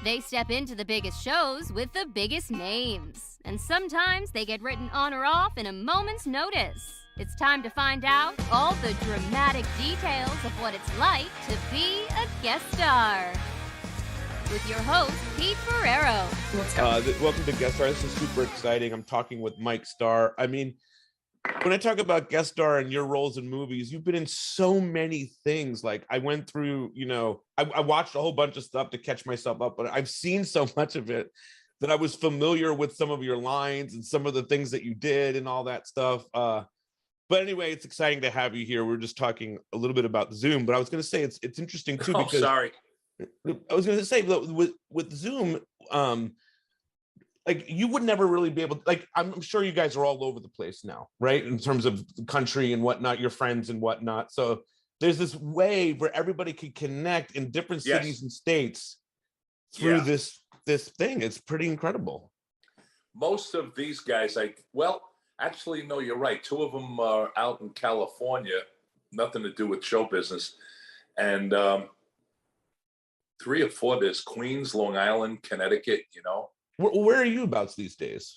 They step into the biggest shows with the biggest names. And sometimes they get written on or off in a moment's notice. It's time to find out all the dramatic details of what it's like to be a guest star. With your host, Pete Ferriero. Welcome to Guest Star. This is super exciting. I'm talking with Mike Starr. I mean, when I talk about guest star and your roles in movies, you've been in so many things. Like I went through, I watched a whole bunch of stuff to catch myself up, but I've seen so much of it that I was familiar with some of your lines and some of the things that you did and all that stuff. But anyway, it's exciting to have you here. We're just talking a little bit about Zoom, but I was going to say it's interesting too. Because sorry. I was going to say with Zoom, like you would never really be able to, like, I'm sure you guys are all over the place now, right? In terms of the country and whatnot, your friends and whatnot. So there's this way where everybody can connect in different cities and states through this thing. It's pretty incredible. Most of these guys, actually, no, you're right. Two of them are out in California, nothing to do with show business. And 3 or 4, there's Queens, Long Island, Connecticut, Where are you about these days?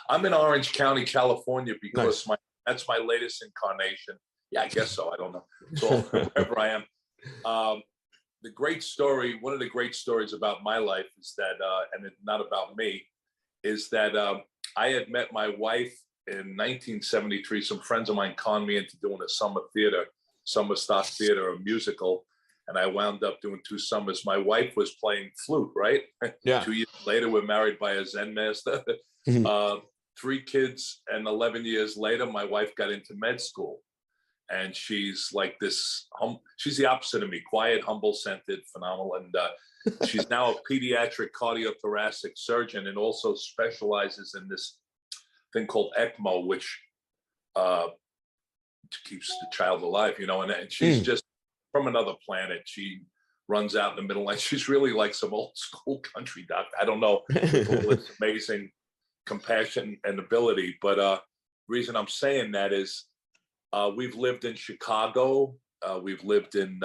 I'm in Orange County, California, because that's my latest incarnation. Yeah, I guess so. I don't know. So wherever I am. The great story, one of the great stories about my life is that, and it's not about me, is that I had met my wife in 1973. Some friends of mine conned me into doing a summer stock theater, a musical. And I wound up doing 2 summers. My wife was playing flute, right? Yeah. 2 years later, we're married by a Zen master. 3 kids, and 11 years later, my wife got into med school. And she's like this, she's the opposite of me, quiet, humble, scented, phenomenal. And she's now a pediatric cardiothoracic surgeon and also specializes in this thing called ECMO, which keeps the child alive, and she's just from another planet. She runs out in the middle, and she's really like some old school country doctor. I don't know, it's amazing compassion and ability. But reason I'm saying that is we've lived in Chicago. We've lived in,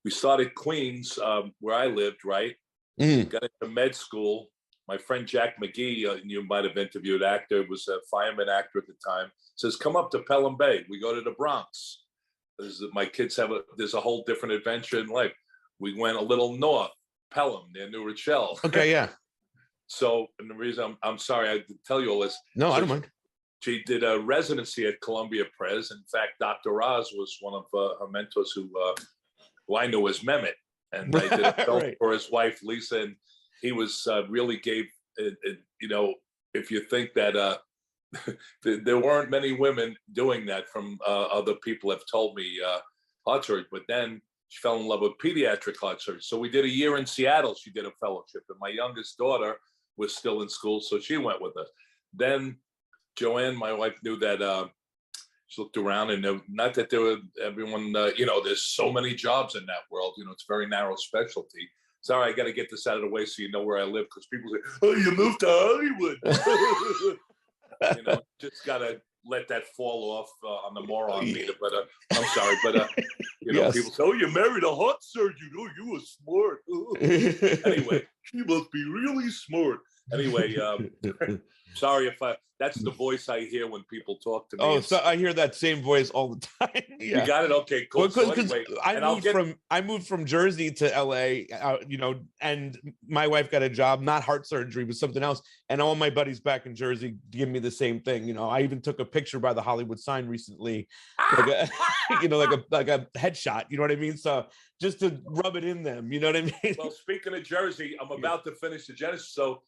we started Queens, where I lived, right? Got into med school. My friend Jack McGee, you might have interviewed, actor, was a fireman actor at the time, says, come up to Pelham Bay. We go to the Bronx. My kids there's a whole different adventure in life. We went a little north, Pelham, near New Rochelle. Okay, yeah. So, and the reason I'm sorry I had to tell you all this. No, I don't mind. She did a residency at Columbia Pres. In fact, Dr. Oz was one of her mentors who I knew as Mehmet. And I did a film for his wife, Lisa, and he was really gave, if you think that there weren't many women doing that from other people have told me heart surgery, but then she fell in love with pediatric heart surgery. So we did a year in Seattle. She did a fellowship, and my youngest daughter was still in school, so she went with us. Then Joanne, my wife, knew that she looked around, and not that there were everyone, there's so many jobs in that world. It's a very narrow specialty. Sorry, I got to get this out of the way so you know where I live, because people say, "Oh, you moved to Hollywood." Just gotta let that fall off on the moron meter. But I'm sorry, but people say, "Oh, you married a heart surgeon. Oh, you were smart." Anyway, you must be really smart. Anyway, sorry if that's the voice I hear when people talk to me. Oh, so I hear that same voice all the time. Yeah. You got it. Okay, cool. Well, anyway, I moved from Jersey to LA, and my wife got a job, not heart surgery, but something else. And all my buddies back in Jersey give me the same thing. I even took a picture by the Hollywood sign recently, like a headshot. You know what I mean? So just to rub it in them. You know what I mean? Well, speaking of Jersey, I'm about to finish the Genesis. So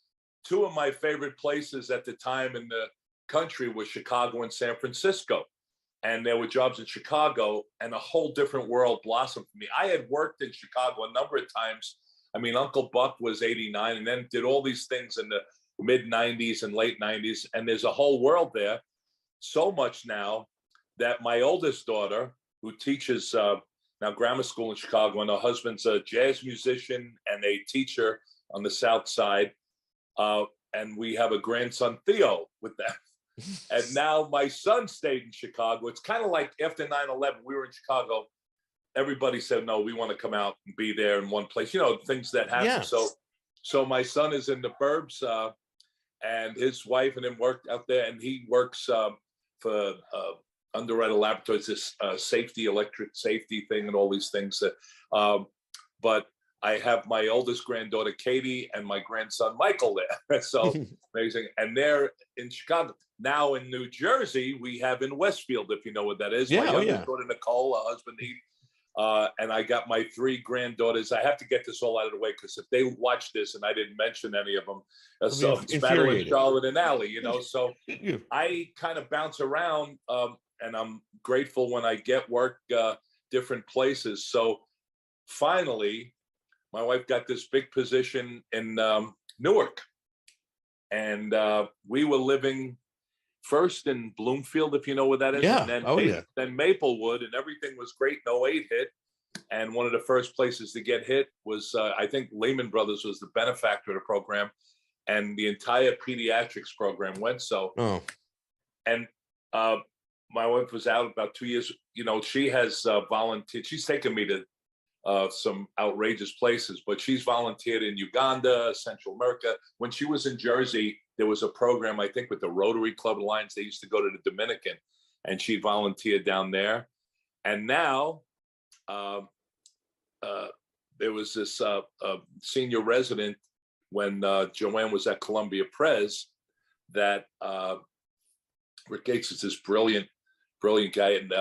2 of my favorite places at the time in the country were Chicago and San Francisco. And there were jobs in Chicago, and a whole different world blossomed for me. I had worked in Chicago a number of times. I mean, Uncle Buck was 89 and then did all these things in the mid 90s and late 90s. And there's a whole world there. So much now that my oldest daughter, who teaches now grammar school in Chicago, and her husband's a jazz musician and a teacher on the South Side. And we have a grandson, Theo, with them. And now my son stayed in Chicago. It's kind of like after 9/11, we were in Chicago. Everybody said, no, we want to come out and be there in one place, things that happen. Yeah. So So my son is in the burbs, and his wife and him work out there, and he works for Underwriter Laboratories, this electric safety thing, and all these things. But I have my oldest granddaughter Katie and my grandson Michael there. So amazing, and they're in Chicago. Now in New Jersey, we have in Westfield, if you know what that is. Yeah, my youngest daughter Nicole, her husband Heath. And I got my 3 granddaughters. I have to get this all out of the way because if they watch this and I didn't mention any of them, so it's Madeline, Charlotte, and Allie, So I kind of bounce around, and I'm grateful when I get work different places. So finally, my wife got this big position in Newark, and we were living first in Bloomfield, if you know where that is. Yeah. And then Maplewood, and everything was great. No 08 hit. And one of the first places to get hit was, I think Lehman Brothers was the benefactor of the program, and the entire pediatrics program went. And my wife was out about 2 years. She has volunteered. She's taken me to some outrageous places, but she's volunteered in Uganda, Central America. When she was in Jersey, there was a program, I think, with the Rotary Club Alliance. They used to go to the Dominican, and she volunteered down there. And now there was this senior resident when Joanne was at Columbia Pres that Rick Gates is this brilliant guy, and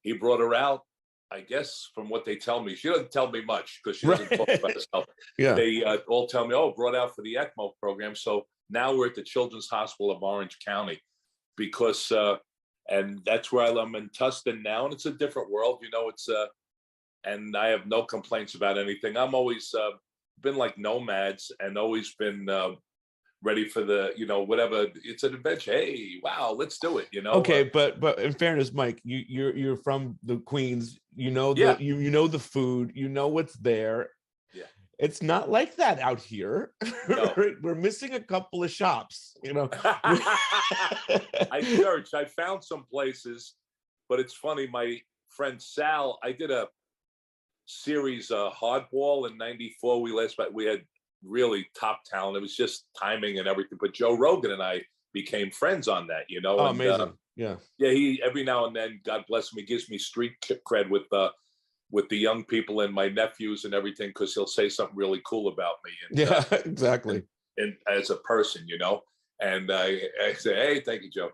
he brought her out. I guess from what they tell me, she doesn't tell me much because she doesn't talk about herself. Yeah. They all tell me, brought out for the ECMO program. So now we're at the Children's Hospital of Orange County because, and that's where I'm in Tustin now, and it's a different world, it's, and I have no complaints about anything. I'm always been like nomads and always been ready for the, whatever. It's an adventure. Hey, wow, let's do it. Okay, but in fairness, Mike, you're from the Queens. You know the food. You know what's there. Yeah, it's not like that out here. No. We're missing a couple of shops. I searched. I found some places, but it's funny. My friend Sal, I did a series, Hardball in '94. We had really top talent. It was just timing and everything. But Joe Rogan and I became friends on that, Oh, and, amazing. Yeah. He every now and then, God bless him, he gives me street cred with the young people and my nephews and everything, because he'll say something really cool about me. And, exactly. And as a person, and I say, hey, thank you, Joe.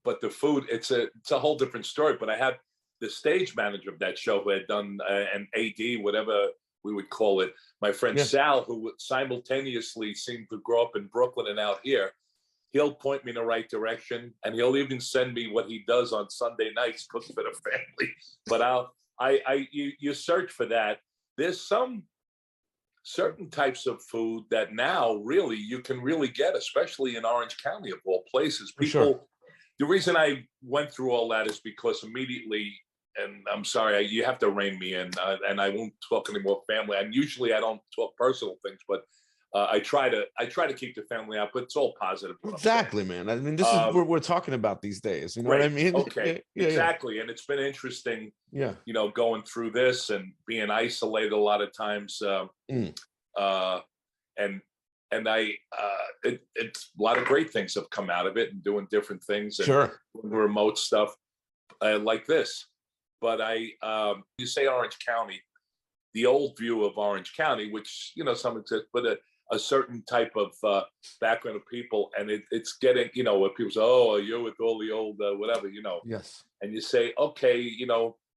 But the food, it's a whole different story. But I had the stage manager of that show who had done an AD, whatever we would call it, my friend Sal, who simultaneously seemed to grow up in Brooklyn and out here. He'll point me in the right direction, and he'll even send me what he does on Sunday nights, cook for the family. But you search for that. There's some certain types of food that now really you can really get, especially in Orange County of all places. People, the reason I went through all that is because immediately, and I'm sorry, you have to rein me in, and I won't talk any more family. And usually I don't talk personal things, but I try to keep the family out, but it's all positive. Exactly, man. I mean, this is what we're talking about these days. You know what I mean? Okay, exactly. And it's been interesting, going through this and being isolated a lot of times. And it's a lot of great things have come out of it, and doing different things and doing remote stuff like this. But you say Orange County, the old view of Orange County, which, some exist, but a certain type of background of people, and it's getting, where people say, oh, you're with all the old whatever, Yes. And you say, okay,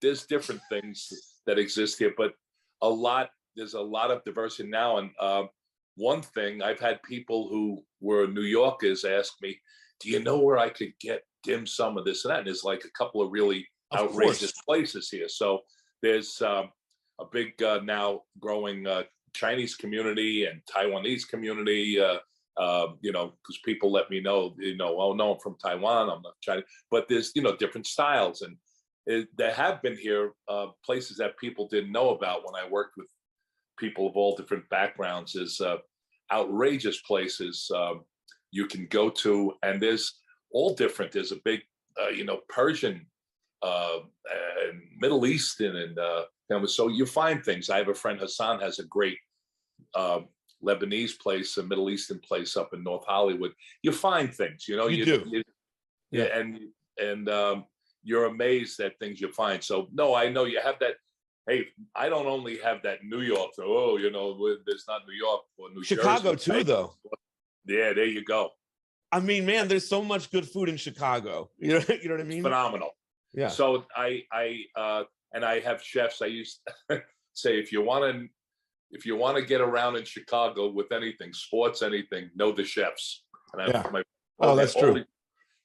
there's different things that exist here, but there's a lot of diversity now. And one thing, I've had people who were New Yorkers ask me, do you know where I could get dim sum of this and that? And there's like a couple of really outrageous places here. So there's a big now growing Chinese community and Taiwanese community, because people let me know, oh no, I'm from Taiwan, I'm not Chinese, but there's, different styles. And there have been here places that people didn't know about when I worked with people of all different backgrounds, is outrageous places you can go to. And there's all different, there's a big, Persian and Middle Eastern and And so you find things. I have a friend, Hassan, has a great Lebanese place, a Middle Eastern place up in North Hollywood. You find things, you know. You do. Yeah, and you're amazed at things you find. So no, I know you have that. Hey, I don't only have that New York. So, oh, you know, there's not New York or New Chicago Jersey. too, though. Yeah, there you go. I mean, man, there's so much good food in Chicago. You know what I mean? Phenomenal. Yeah. So I have chefs. I used to say, if you want to get around in Chicago with anything, sports, anything, know the chefs. And that's true.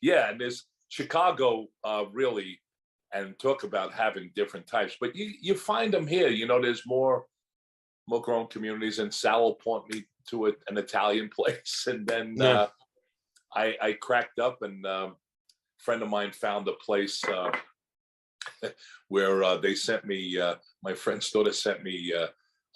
Yeah, and there's Chicago really, and talk about having different types. But you find them here. You know, there's more grown communities, and Sal will point me to an Italian place, and then I cracked up, and a friend of mine found a place where they sent me. My friend's daughter sent me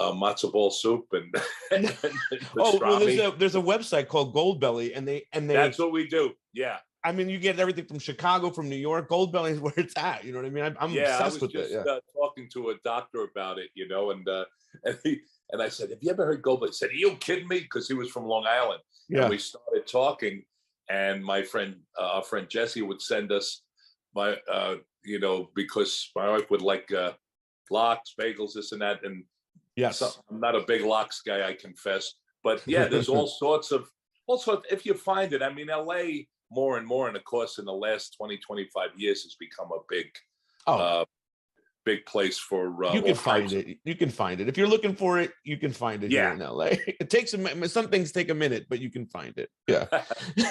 matzo ball soup and there's a website called Goldbelly, and they that's what we do. Yeah. I mean, you get everything from Chicago, from New York. Goldbelly is where it's at. You know what I mean? I'm obsessed with it. Yeah. Talking to a doctor about it, you know, and I said, "Have you ever heard Goldbelly?" He said, "Are you kidding me?" Because he was from Long Island. Yeah. And we started talking, and our friend Jesse would send us because my wife would like lox, bagels, this and that, and yes, I'm not a big lox guy, I confess, but yeah, there's all sorts. If you find it, I mean, LA. More and more, and of course, in the last 20, 25 years, has become a big place for. You can find it. You can find it if you're looking for it. You can find it here in LA. It takes some things take a minute, but you can find it. Yeah.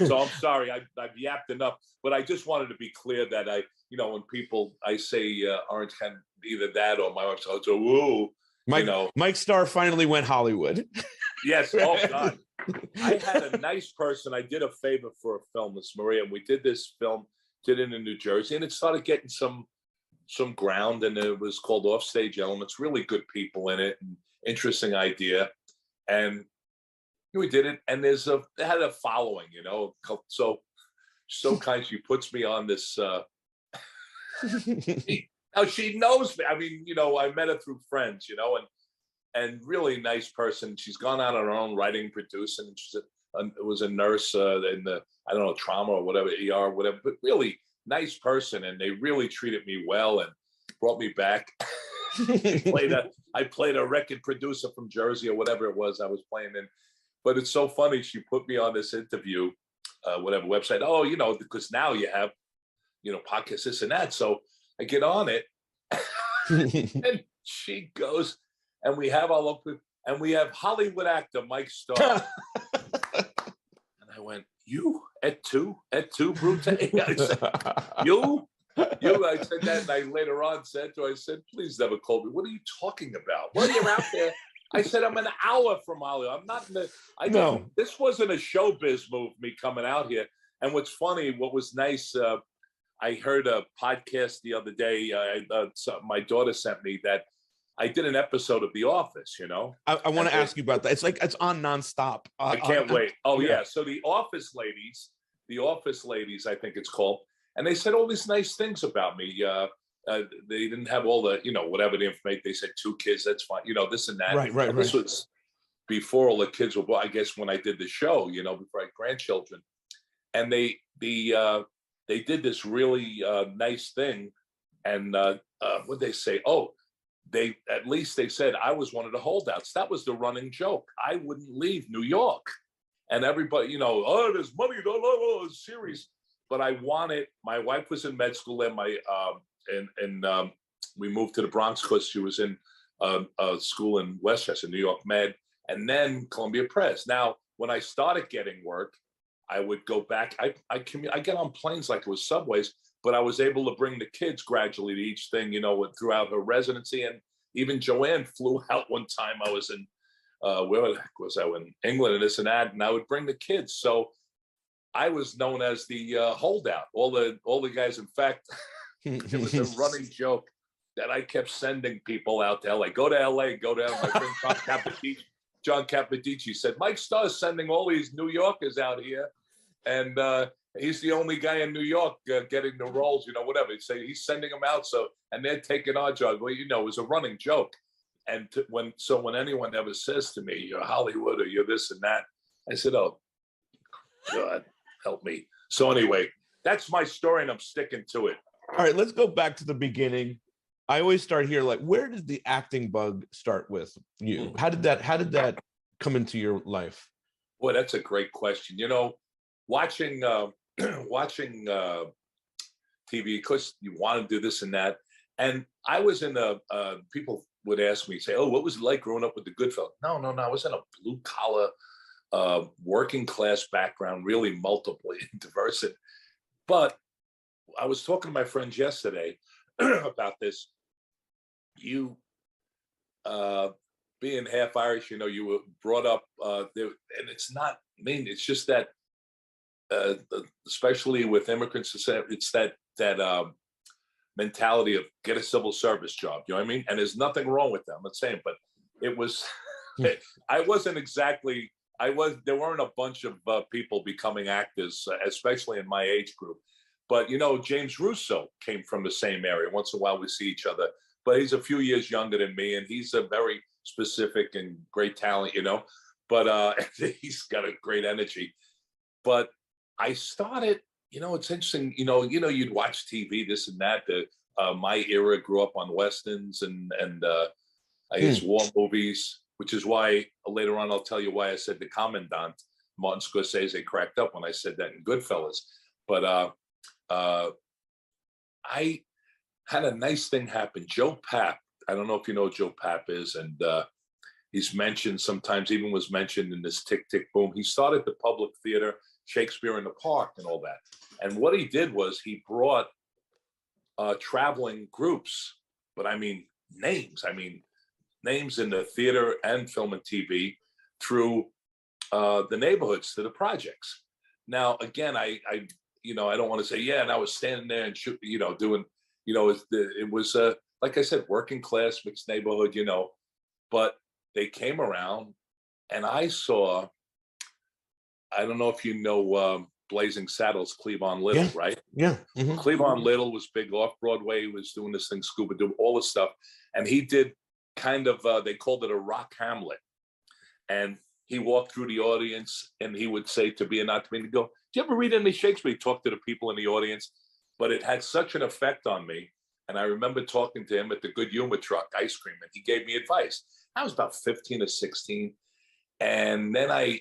So I'm sorry, I've yapped enough, but I just wanted to be clear that when I say Orange County, either that or my wife says, "Oh, whoa." Mike Starr finally went Hollywood. Yes. Oh God. I had a nice person. I did a favor for a film, Miss Maria, and we did this film, did it in New Jersey, and it started getting some ground, and it was called Offstage Elements. Really good people in it, and interesting idea, and we did it. And it had a following, you know. So kind. She puts me on this. Now she knows me. I mean, you know, I met her through friends, you know, and really nice person. She's gone out on her own, writing, producing, and she's was a nurse in the, I don't know, trauma or whatever, ER, whatever, but really nice person. And they really treated me well and brought me back. I played a record producer from Jersey or whatever it was I was playing in. But it's so funny. She put me on this interview, whatever website. Oh, you know, because now you have, you know, podcasts, this and that. So I get on it and she goes, and we have Hollywood actor Mike Starr. And I went, "You et tu, Brute?" I said, you. I said that, and I later on said to her, I said, "Please never call me. What are you talking about? Well, you're out there." I said, "I'm an hour from Hollywood. I'm not in the." This wasn't a showbiz move, me coming out here. And what's funny, what was nice, I heard a podcast the other day. My daughter sent me that I did an episode of The Office, you know. I want to ask you about that. It's on nonstop. I can't wait. Oh yeah. So the Office ladies, I think it's called, and they said all these nice things about me. They didn't have all the, you know, whatever the information. They said 2 kids, that's fine. You know, this and that. Right. This was before all the kids were born, I guess, when I did the show, you know, before I had grandchildren. And they did this really nice thing. And what'd they say? Oh, they said I was one of the holdouts. That was the running joke. I wouldn't leave New York, and everybody, you know, oh, there's money, series. But I wanted. My wife was in med school there. We moved to the Bronx because she was in a school in Westchester, New York Med, and then Columbia Press. Now, when I started getting work, I would go back. I get on planes like it was subways. But I was able to bring the kids gradually to each thing, you know, throughout her residency. And even Joanne flew out one time. I was in, where the heck was I? In England and this and that. And I would bring the kids. So I was known as the holdout. All the guys, in fact, it was a running joke that I kept sending people out to LA. Go to LA, go to my friend John Capodici said, "Mike Starr is sending all these New Yorkers out here." And he's the only guy in New York getting the roles, whatever. He'd say he's sending them out, and they're taking our job. Well, it was a running joke. And when anyone ever says to me, "You're Hollywood," or "You're this and that," I said, "Oh, God, help me." So anyway, that's my story, and I'm sticking to it. All right, let's go back to the beginning. I always start here. Like, where did the acting bug start with you? How did that come into your life? Boy, that's a great question. Watching watching TV, because you want to do this and that. And I was in people would ask me, say, "Oh, what was it like growing up with the Goodfellas?" No. I was in a blue collar, working class background, really multiple diverse. But I was talking to my friends yesterday about this. You, being half Irish, you were brought up there, and it's not mean. It's just that, especially with immigrants, it's that mentality of get a civil service job. You know what I mean? And there's nothing wrong with them. I'm not saying, but it was. I wasn't exactly. There weren't a bunch of people becoming actors, especially in my age group. But James Russo came from the same area. Once in a while, we see each other. But he's a few years younger than me, and he's a very specific and great talent, But he's got a great energy. But I started, it's interesting, you'd watch TV, this and that. My era grew up on westerns and I guess war movies, which is why later on I'll tell you why I said the Commandant. Martin Scorsese cracked up when I said that in Goodfellas. But I had a nice thing happen. Joe Papp, I don't know if you know who Joe Papp is, and he's mentioned sometimes, even was mentioned in this Tick, Tick, Boom. He started the Public Theater, Shakespeare in the Park, and all that. And what he did was he brought traveling groups, but I mean names in the theater and film and TV through the neighborhoods to the projects. Now, again, I don't want to say, and I was standing there and doing, it was like I said, working class, mixed neighborhood, but they came around and I saw, I don't know if you know Blazing Saddles, Cleavon Little, right? Yeah. Mm-hmm. Cleavon Little was big off Broadway. He was doing this thing, Scuba Doo, all this stuff. And he did kind of, they called it a rock Hamlet. And he walked through the audience and he would say to be and not to be, and he'd go, "Do you ever read any Shakespeare?" He talked to the people in the audience, but it had such an effect on me. And I remember talking to him at the Good Humor Truck, ice cream, and he gave me advice. I was about 15 or 16. And then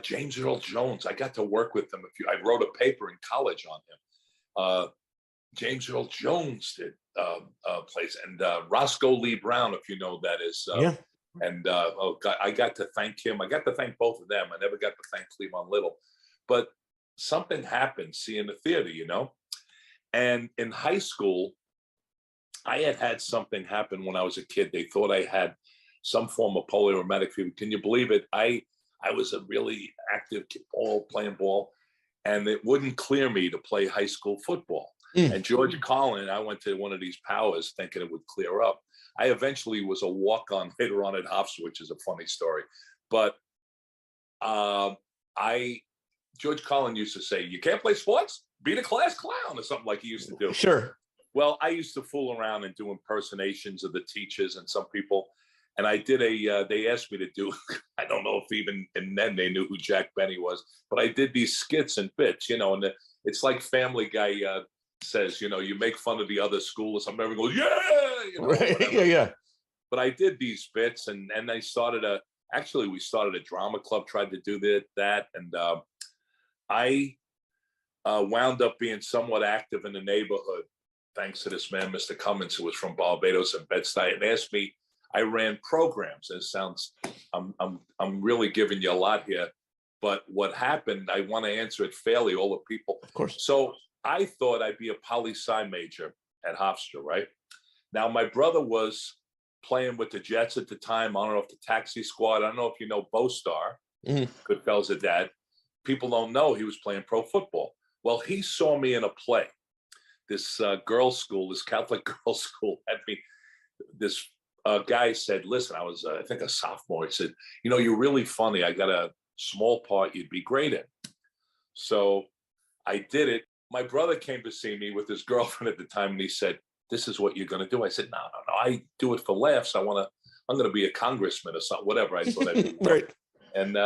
James Earl Jones, I got to work with him. I wrote a paper in college on him. James Earl Jones did plays, and Roscoe Lee Brown, if you know who that is. And oh God, I got to thank him. I got to thank both of them. I never got to thank Cleavon Little. But something happened seeing the theater, And in high school, I had something happen when I was a kid. They thought I had some form of polyrheumatic fever. Can you believe it? I was a really active kid, playing ball, and it wouldn't clear me to play high school football. And George Collin, I went to one of these powers thinking it would clear up. I eventually was a walk-on later on at Hofstra, which is a funny story. But George Collin used to say, "You can't play sports? Be the class clown," or something like he used to do. Sure. Well, I used to fool around and do impersonations of the teachers and some people. And I did they asked me to do, I don't know if even, and then they knew who Jack Benny was, but I did these skits and bits, and it's like Family Guy says, you make fun of the other school or something, everyone goes, "Yeah!" Right. Yeah. But I did these bits and I started we started a drama club, tried to do that. And I wound up being somewhat active in the neighborhood, thanks to this man, Mr. Cummins, who was from Barbados and Bed-Stuy, and asked me. I ran programs. It sounds, I'm really giving you a lot here, but what happened, I want to answer it fairly, all the people. Of course. So I thought I'd be a poli-sci major at Hofstra, right? Now, my brother was playing with the Jets at the time. I don't know if the Taxi Squad, I don't know if you know Bo Starr, Goodfellas' at that. People don't know he was playing pro football. Well, he saw me in a play. This girls' school, this Catholic girls' school had me, this guy said, "Listen," I was, I think, a sophomore. He said, "You're really funny. I got a small part you'd be great in." So I did it. My brother came to see me with his girlfriend at the time, and he said, "This is what you're going to do." I said, "No, no, no. I do it for laughs. I'm going to be a congressman or something, whatever." I thought I'd be. Right. And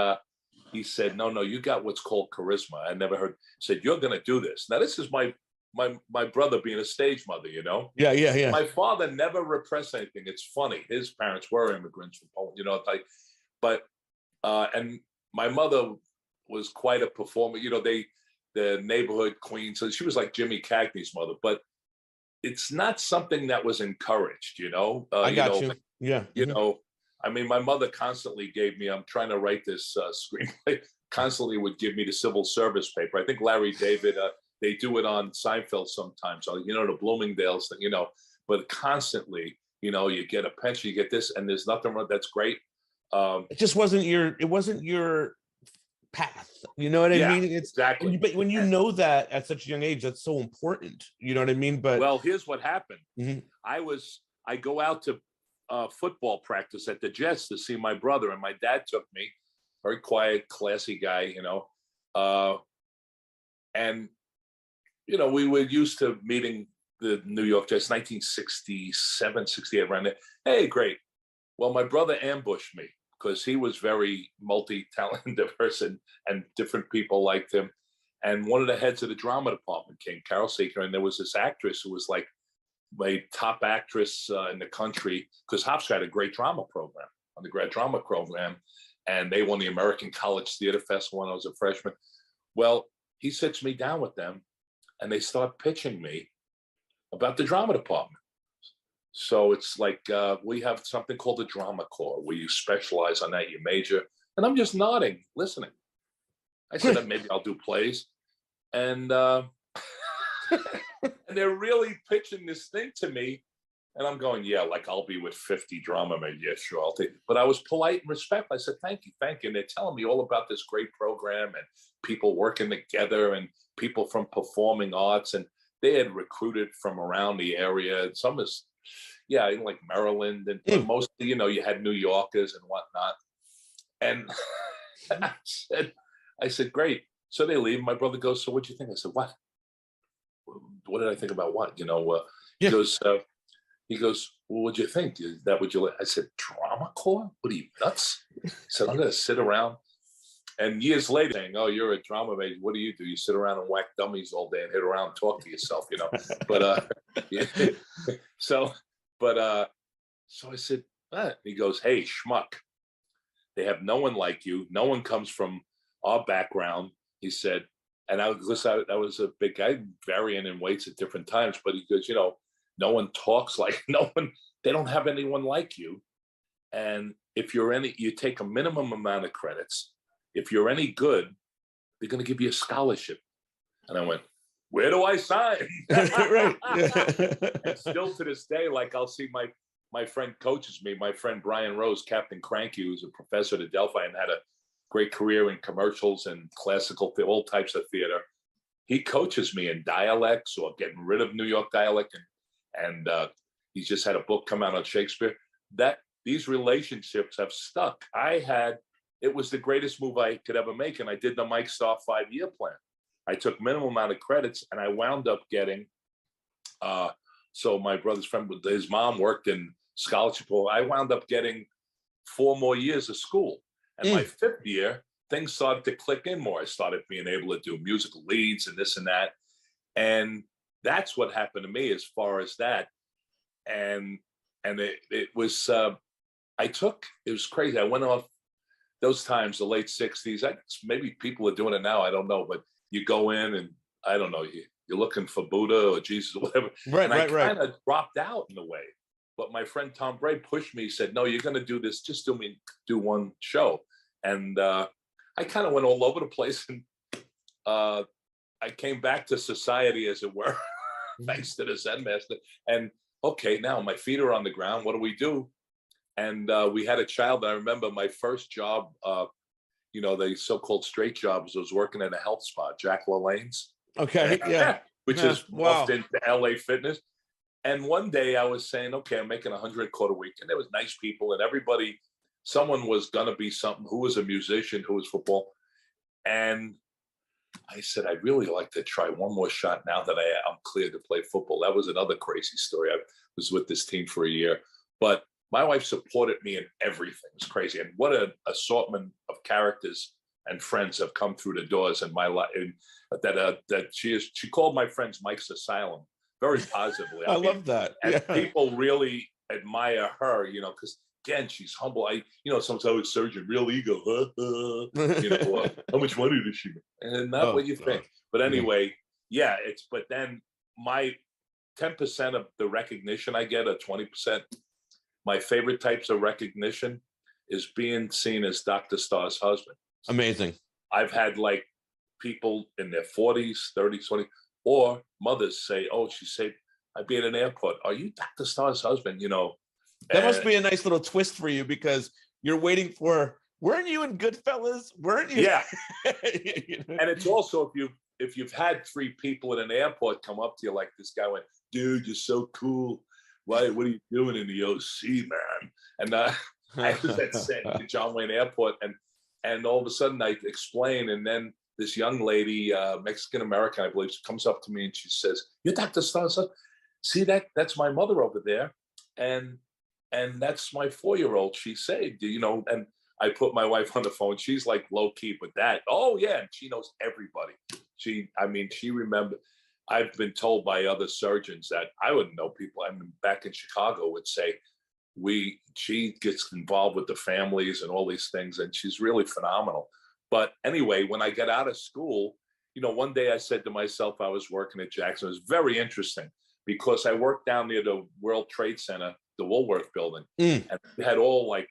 he said, "No, no, you got what's called charisma." I never heard. He said, "You're going to do this." Now, this is my brother being a stage mother, you know. Yeah, yeah, yeah. My father never repressed anything. It's funny. His parents were immigrants from Poland, you know. And my mother was quite a performer. You know, the neighborhood queen. So she was like Jimmy Cagney's mother, but it's not something that was encouraged, you know. I got you. Yeah. You know, I mean, my mother constantly gave me, I'm trying to write this screenplay, constantly would give me the civil service paper. I think Larry David, they do it on Seinfeld sometimes, you know, the Bloomingdale's thing, you know, but constantly, you know, you get a pension, you get this, and there's nothing wrong. That's great. It just wasn't your path. You know what I mean? It's exactly. But when you know that at such a young age, that's so important. You know what I mean? But well, here's what happened. I go out to football practice at the Jets to see my brother, and my dad took me, very quiet, classy guy, you know, and you know, we were used to meeting the New York Jets, 1967, 68, around there. Hey, great. Well, my brother ambushed me because he was very multi-talented person and different people liked him. And one of the heads of the drama department came, Carol Saker, and there was this actress who was like my top actress in the country, because Hofstra had a great drama program, undergrad drama program, and they won the American College Theater Festival when I was a freshman. Well, he sits me down with them, and they start pitching me about the drama department. So it's like, we have something called the drama corps where you specialize on that, you major. And I'm just nodding, listening. I said, maybe I'll do plays. And, and they're really pitching this thing to me. And I'm going, yeah, like I'll be with 50 drama majors. Yeah, sure, I'll take it. But I was polite and respectful. I said, thank you, thank you. And they're telling me all about this great program and people working together and people from performing arts. And they had recruited from around the area. Some is, yeah, like Maryland, and mostly, you know, you had New Yorkers and whatnot. And I said, great. So they leave. My brother goes, so what'd you think? I said, what? What did I think about what? You know, he goes, well, what'd you think? Is that what you like? I said, drama corps? What are you, nuts? He said, I'm going to sit around. And years later, saying, oh, you're a drama major. What do? You sit around and whack dummies all day and hit around and talk to yourself, you know? But, so I said, he goes, hey, schmuck, they have no one like you. No one comes from our background. He said, and I was a big guy, varying in weights at different times, but he goes, you know, no one talks like, they don't have anyone like you. And if you're you take a minimum amount of credits. If you're any good, they're going to give you a scholarship. And I went, where do I sign? Right. And still to this day, like I'll see my friend coaches me, my friend Brian Rose, Captain Cranky, who's a professor at Adelphi and had a great career in commercials and classical, all types of theater. He coaches me in dialects or getting rid of New York dialect. And he's just had a book come out on Shakespeare. These relationships have stuck. It was the greatest move I could ever make. And I did the Mike Starr 5-year plan. I took minimum amount of credits and I wound up getting, so my brother's friend, his mom worked in scholarship. I wound up getting 4 more years of school. And my 5th year, things started to click in more. I started being able to do musical leads and this and that. And that's what happened to me as far as that. And it was, it was crazy. I went off those times, the late 60s. Maybe people are doing it now, I don't know, but you go in and I don't know, you're looking for Buddha or Jesus or whatever. Right, I kind of dropped out in a way. But my friend Tom Bray pushed me. He said, no, you're going to do this. Just do one show. And I kind of went all over the place. And I came back to society, as it were, thanks to the Zen master. And okay, now my feet are on the ground. What do we do? And we had a child. I remember my first job, you know, the so-called straight jobs, was working at a health spa, Jack LaLanne's. Okay, yeah. Which is morphed into LA Fitness. And one day I was saying, okay, I'm making $100 a week. And there was nice people and everybody, someone was going to be something, who was a musician, who was football. And I said, I'd really like to try one more shot now that I'm cleared to play football. That was another crazy story. I was with this team for a year, but my wife supported me in everything. It was crazy. And what an assortment of characters and friends have come through the doors in my life. That she called my friends Mike's Asylum very positively. I love that. And people really admire her, you know, because again, she's humble. Sometimes I was surgeon, real ego, how much money does she make? And not what you think. But anyway, but then my 10% of the recognition I get, or 20%, my favorite types of recognition is being seen as Dr. Starr's husband. Amazing. I've had like people in their 40s, 30s, 20s, or mothers say, oh, she said, I'd be at an airport. Are you Dr. Starr's husband? You know, that must be a nice little twist for you, because you're waiting for, weren't you in Goodfellas? Weren't you? Yeah. You know? And it's also, if you've had 3 people at an airport come up to you, like this guy went, dude, you're so cool. Why? What are you doing in the OC, man? And I was at John Wayne Airport, and all of a sudden I explain, and then this young lady, Mexican American, I believe, she comes up to me and she says, "You're Dr. Starr? See that's my mother over there, and that's my 4-year-old she saved, you know." And I put my wife on the phone. She's like low key with that. Oh yeah, and she knows everybody. She remembered. I've been told by other surgeons that I wouldn't know people. I mean, back in Chicago would say, she gets involved with the families and all these things, and she's really phenomenal. But anyway, when I got out of school, you know, one day I said to myself, I was working at Jackson. It was very interesting because I worked down near the World Trade Center, the Woolworth building, and we had all like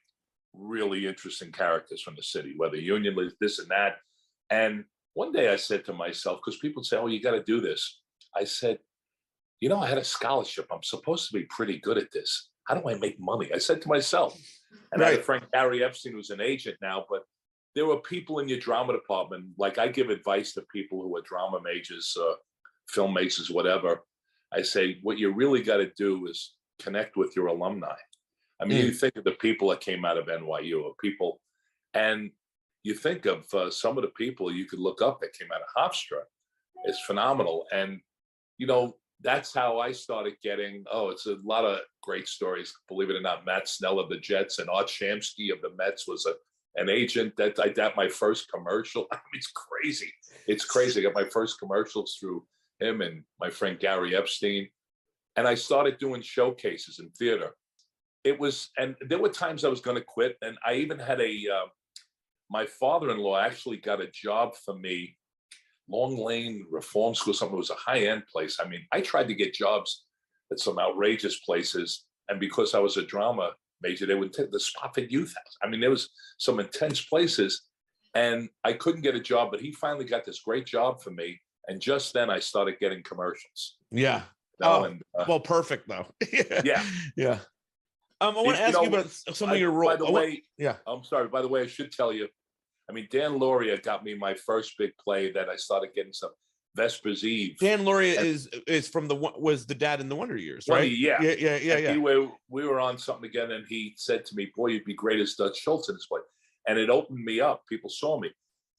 really interesting characters from the city, whether union, this and that. And one day I said to myself, because people say, oh, you got to do this. I said, you know, I had a scholarship. I'm supposed to be pretty good at this. How do I make money? I said to myself, and I had a friend, Gary Epstein, who's an agent now, but there were people in your drama department. Like I give advice to people who are drama majors, film majors, whatever. I say, what you really got to do is connect with your alumni. I mean, you think of the people that came out of NYU, or people, and you think of some of the people you could look up that came out of Hofstra. It's phenomenal. And, you know, that's how I started getting, it's a lot of great stories. Believe it or not, Matt Snell of the Jets and Art Shamsky of the Mets was an agent that I got my first commercial. I mean, it's crazy. It's crazy. I got my first commercials through him and my friend Gary Epstein. And I started doing showcases in theater. And there were times I was going to quit. And I even had my father-in-law actually got a job for me, Long Lane Reform School, something. It was a high-end place. I mean, I tried to get jobs at some outrageous places. And because I was a drama major, they would take the Spofford Youth House. I mean, there was some intense places, and I couldn't get a job, but he finally got this great job for me. And just then I started getting commercials. Yeah. Well, perfect though. Yeah. Yeah. I want to ask you about some of your roles. By the way, I'm sorry. By the way, I should tell you, I mean, Dan Lauria got me my first big play that I started getting some Vesper's Eve. Dan Lauria is from was the dad in the Wonder Years, right? Yeah. Yeah. We were on something again, and he said to me, boy, you'd be great as Dutch Schultz in this play. And it opened me up. People saw me.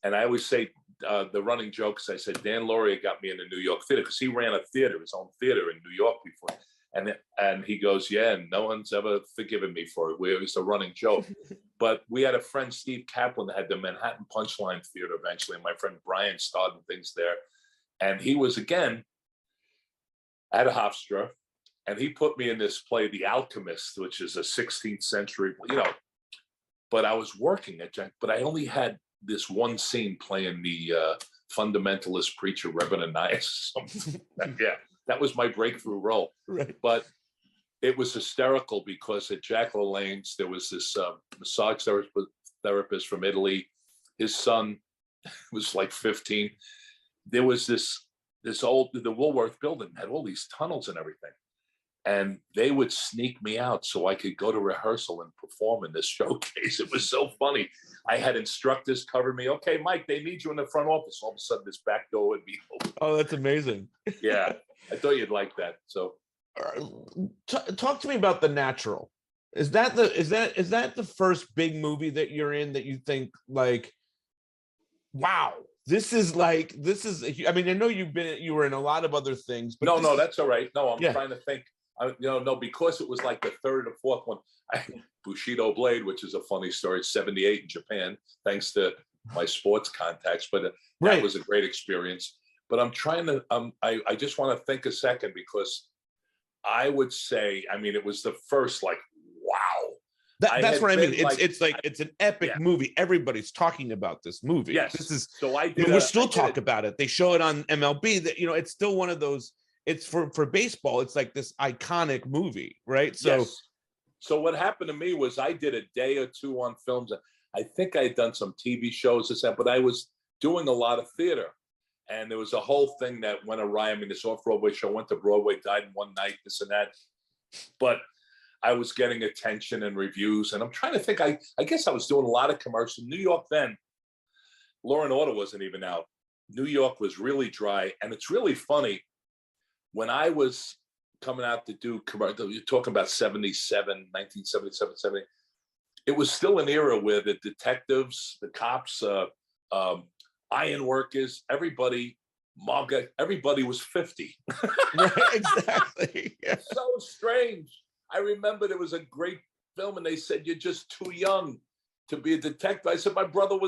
And I always say the running jokes, I said, Dan Lauria got me in the New York theater because he ran a theater, his own theater in New York before. And he goes, yeah, and no one's ever forgiven me for it. It was a running joke. But we had a friend, Steve Kaplan, that had the Manhattan Punchline Theater eventually. And my friend Brian started things there. And he was, again, at Hofstra. And he put me in this play, The Alchemist, which is a 16th century, you know. But I was working at Jack, but I only had this one scene playing the fundamentalist preacher, Reverend Ananias. Yeah. That was my breakthrough role. Right. But it was hysterical because at Jack LaLanne's, there was this massage therapist from Italy. His son was like 15. There was the Woolworth building had all these tunnels and everything. And they would sneak me out so I could go to rehearsal and perform in this showcase. It was so funny. I had instructors cover me. Okay, Mike, they need you in the front office. All of a sudden, this back door would be open. Oh, that's amazing. Yeah, I thought you'd like that. So, talk to me about The Natural. Is that the first big movie that you're in that you think like, wow, this is like, I mean, I know you were in a lot of other things, but no, that's all right. No, I'm yeah. trying to think. No, because it was like the third or fourth one. Bushido Blade, which is a funny story, 78 in Japan, thanks to my sports contacts, but that was a great experience. But I'm trying to, I just want to think a second, because I would say, I mean, it was the first, like, wow. That's what I mean. It's an epic movie. Everybody's talking about this movie. Yes. This is, so we're still talking about it. They show it on MLB. That, it's still one of those. It's for baseball. It's like this iconic movie, right? So, yes. So what happened to me was I did a day or two on films. I think I had done some TV shows, but I was doing a lot of theater. And there was a whole thing that went awry. I mean, this off-Broadway show went to Broadway, died in one night, this and that. But I was getting attention and reviews. And I'm trying to think, I guess I was doing a lot of commercials. New York then, Law and Order wasn't even out. New York was really dry. And it's really funny. When I was coming out to do commercial, you're talking about 1977, 70. It was still an era where the detectives, the cops, iron workers, everybody was 50. Right, exactly. Yeah. So strange. I remember there was a great film and they said, you're just too young to be a detective. I said, my brother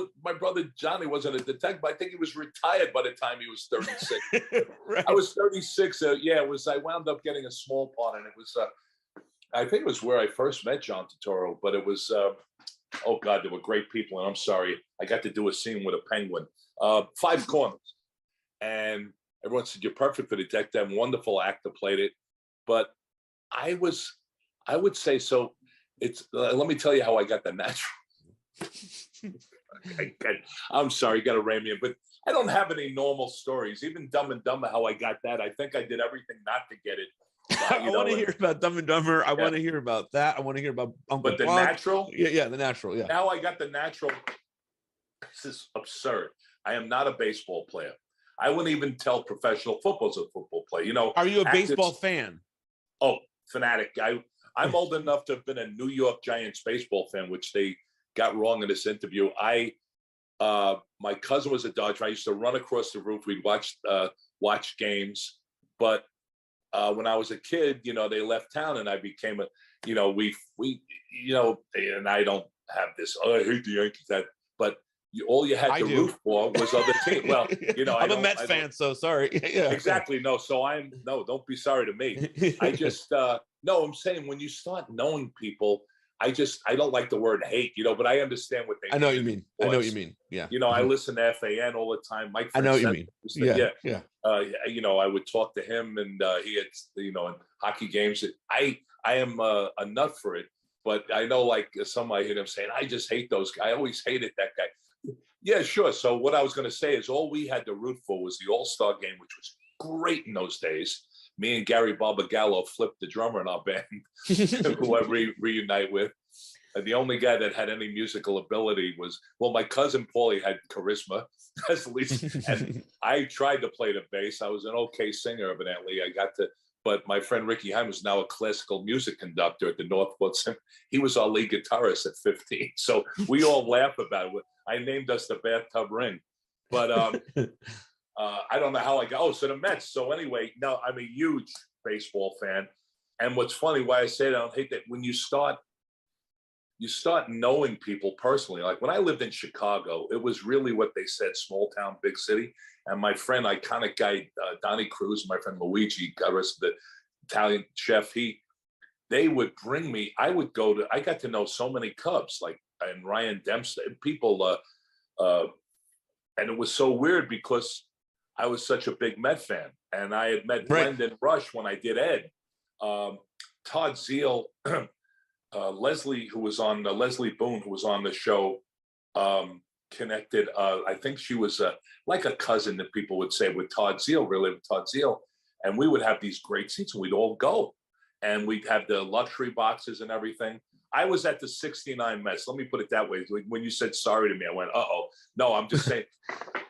Johnny wasn't a detective. I think he was retired by the time he was 36. Right. I was 36. I wound up getting a small part, and it was, I think it was where I first met John Turturro, but it was, oh God, there were great people. And I'm sorry, I got to do a scene with a penguin, 5 Corners. And everyone said, you're perfect for the detective. Wonderful actor, played it. But I would say, so it's, let me tell you how I got the natural. I'm sorry, got to ram you, but I don't have any normal stories. Even Dumb and Dumber, how I got that. I think I did everything not to get it. I want to hear about Dumb and Dumber. I want to hear about that. I want to hear about Uncle But the Buck. natural? Yeah, the natural, yeah. Now I got the natural. This is absurd. I am not a baseball player. I wouldn't even tell professional football's a football player. Are you a baseball fan? Oh, fanatic. I'm old enough to have been a New York Giants baseball fan, which they got wrong in this interview. My cousin was a Dodger. I used to run across the roof. We'd watch games. But when I was a kid, they left town, and I became and I don't have this. Oh, I hate the Yankees. But all you had to root for was other teams. Well, I'm a Mets fan, so sorry. Yeah, exactly. No, so don't be sorry to me. I just no. I'm saying when you start knowing people. I don't like the word hate, but I understand what they mean. I know what you mean. I know what you mean. Yeah. I listen to FAN all the time. Mike, I know what you mean. Yeah. I would talk to him, and he had, in hockey games. I am a nut for it, but I know, like, somebody hit him saying, I just hate those guys. I always hated that guy. Yeah, sure. So what I was going to say is all we had to root for was the All-Star game, which was great in those days. Me and Gary Barbagallo flipped the drummer in our band, who I reunite with. And the only guy that had any musical ability was, my cousin Paulie had charisma, at least. And I tried to play the bass. I was an okay singer, evidently. But my friend Ricky Heim is now a classical music conductor at the Northport Symphony. He was our lead guitarist at 15. So we all laugh about it. I named us the Bathtub Ring. But I don't know how I got. So the Mets. So anyway, no, I'm a huge baseball fan. And what's funny, why I say that, I don't hate that, when you start knowing people personally. Like when I lived in Chicago, it was really what they said, small town, big city. And my friend, iconic guy, Donnie Cruz, my friend Luigi, God rest the Italian chef, they would bring me, I got to know so many Cubs, like, and Ryan Dempsey, people, and it was so weird because I was such a big Met fan, and I had met Brendan Rush when I did Ed. Todd Zeal, Leslie, who was on Leslie Boone, who was on the show, connected. I think she was like a cousin that people would say with Todd Zeal, really with Todd Zeal, and we would have these great seats, and we'd all go, and we'd have the luxury boxes and everything. I was at the 69 Mets. Let me put it that way. When you said sorry to me, I went, uh-oh. No, I'm just saying.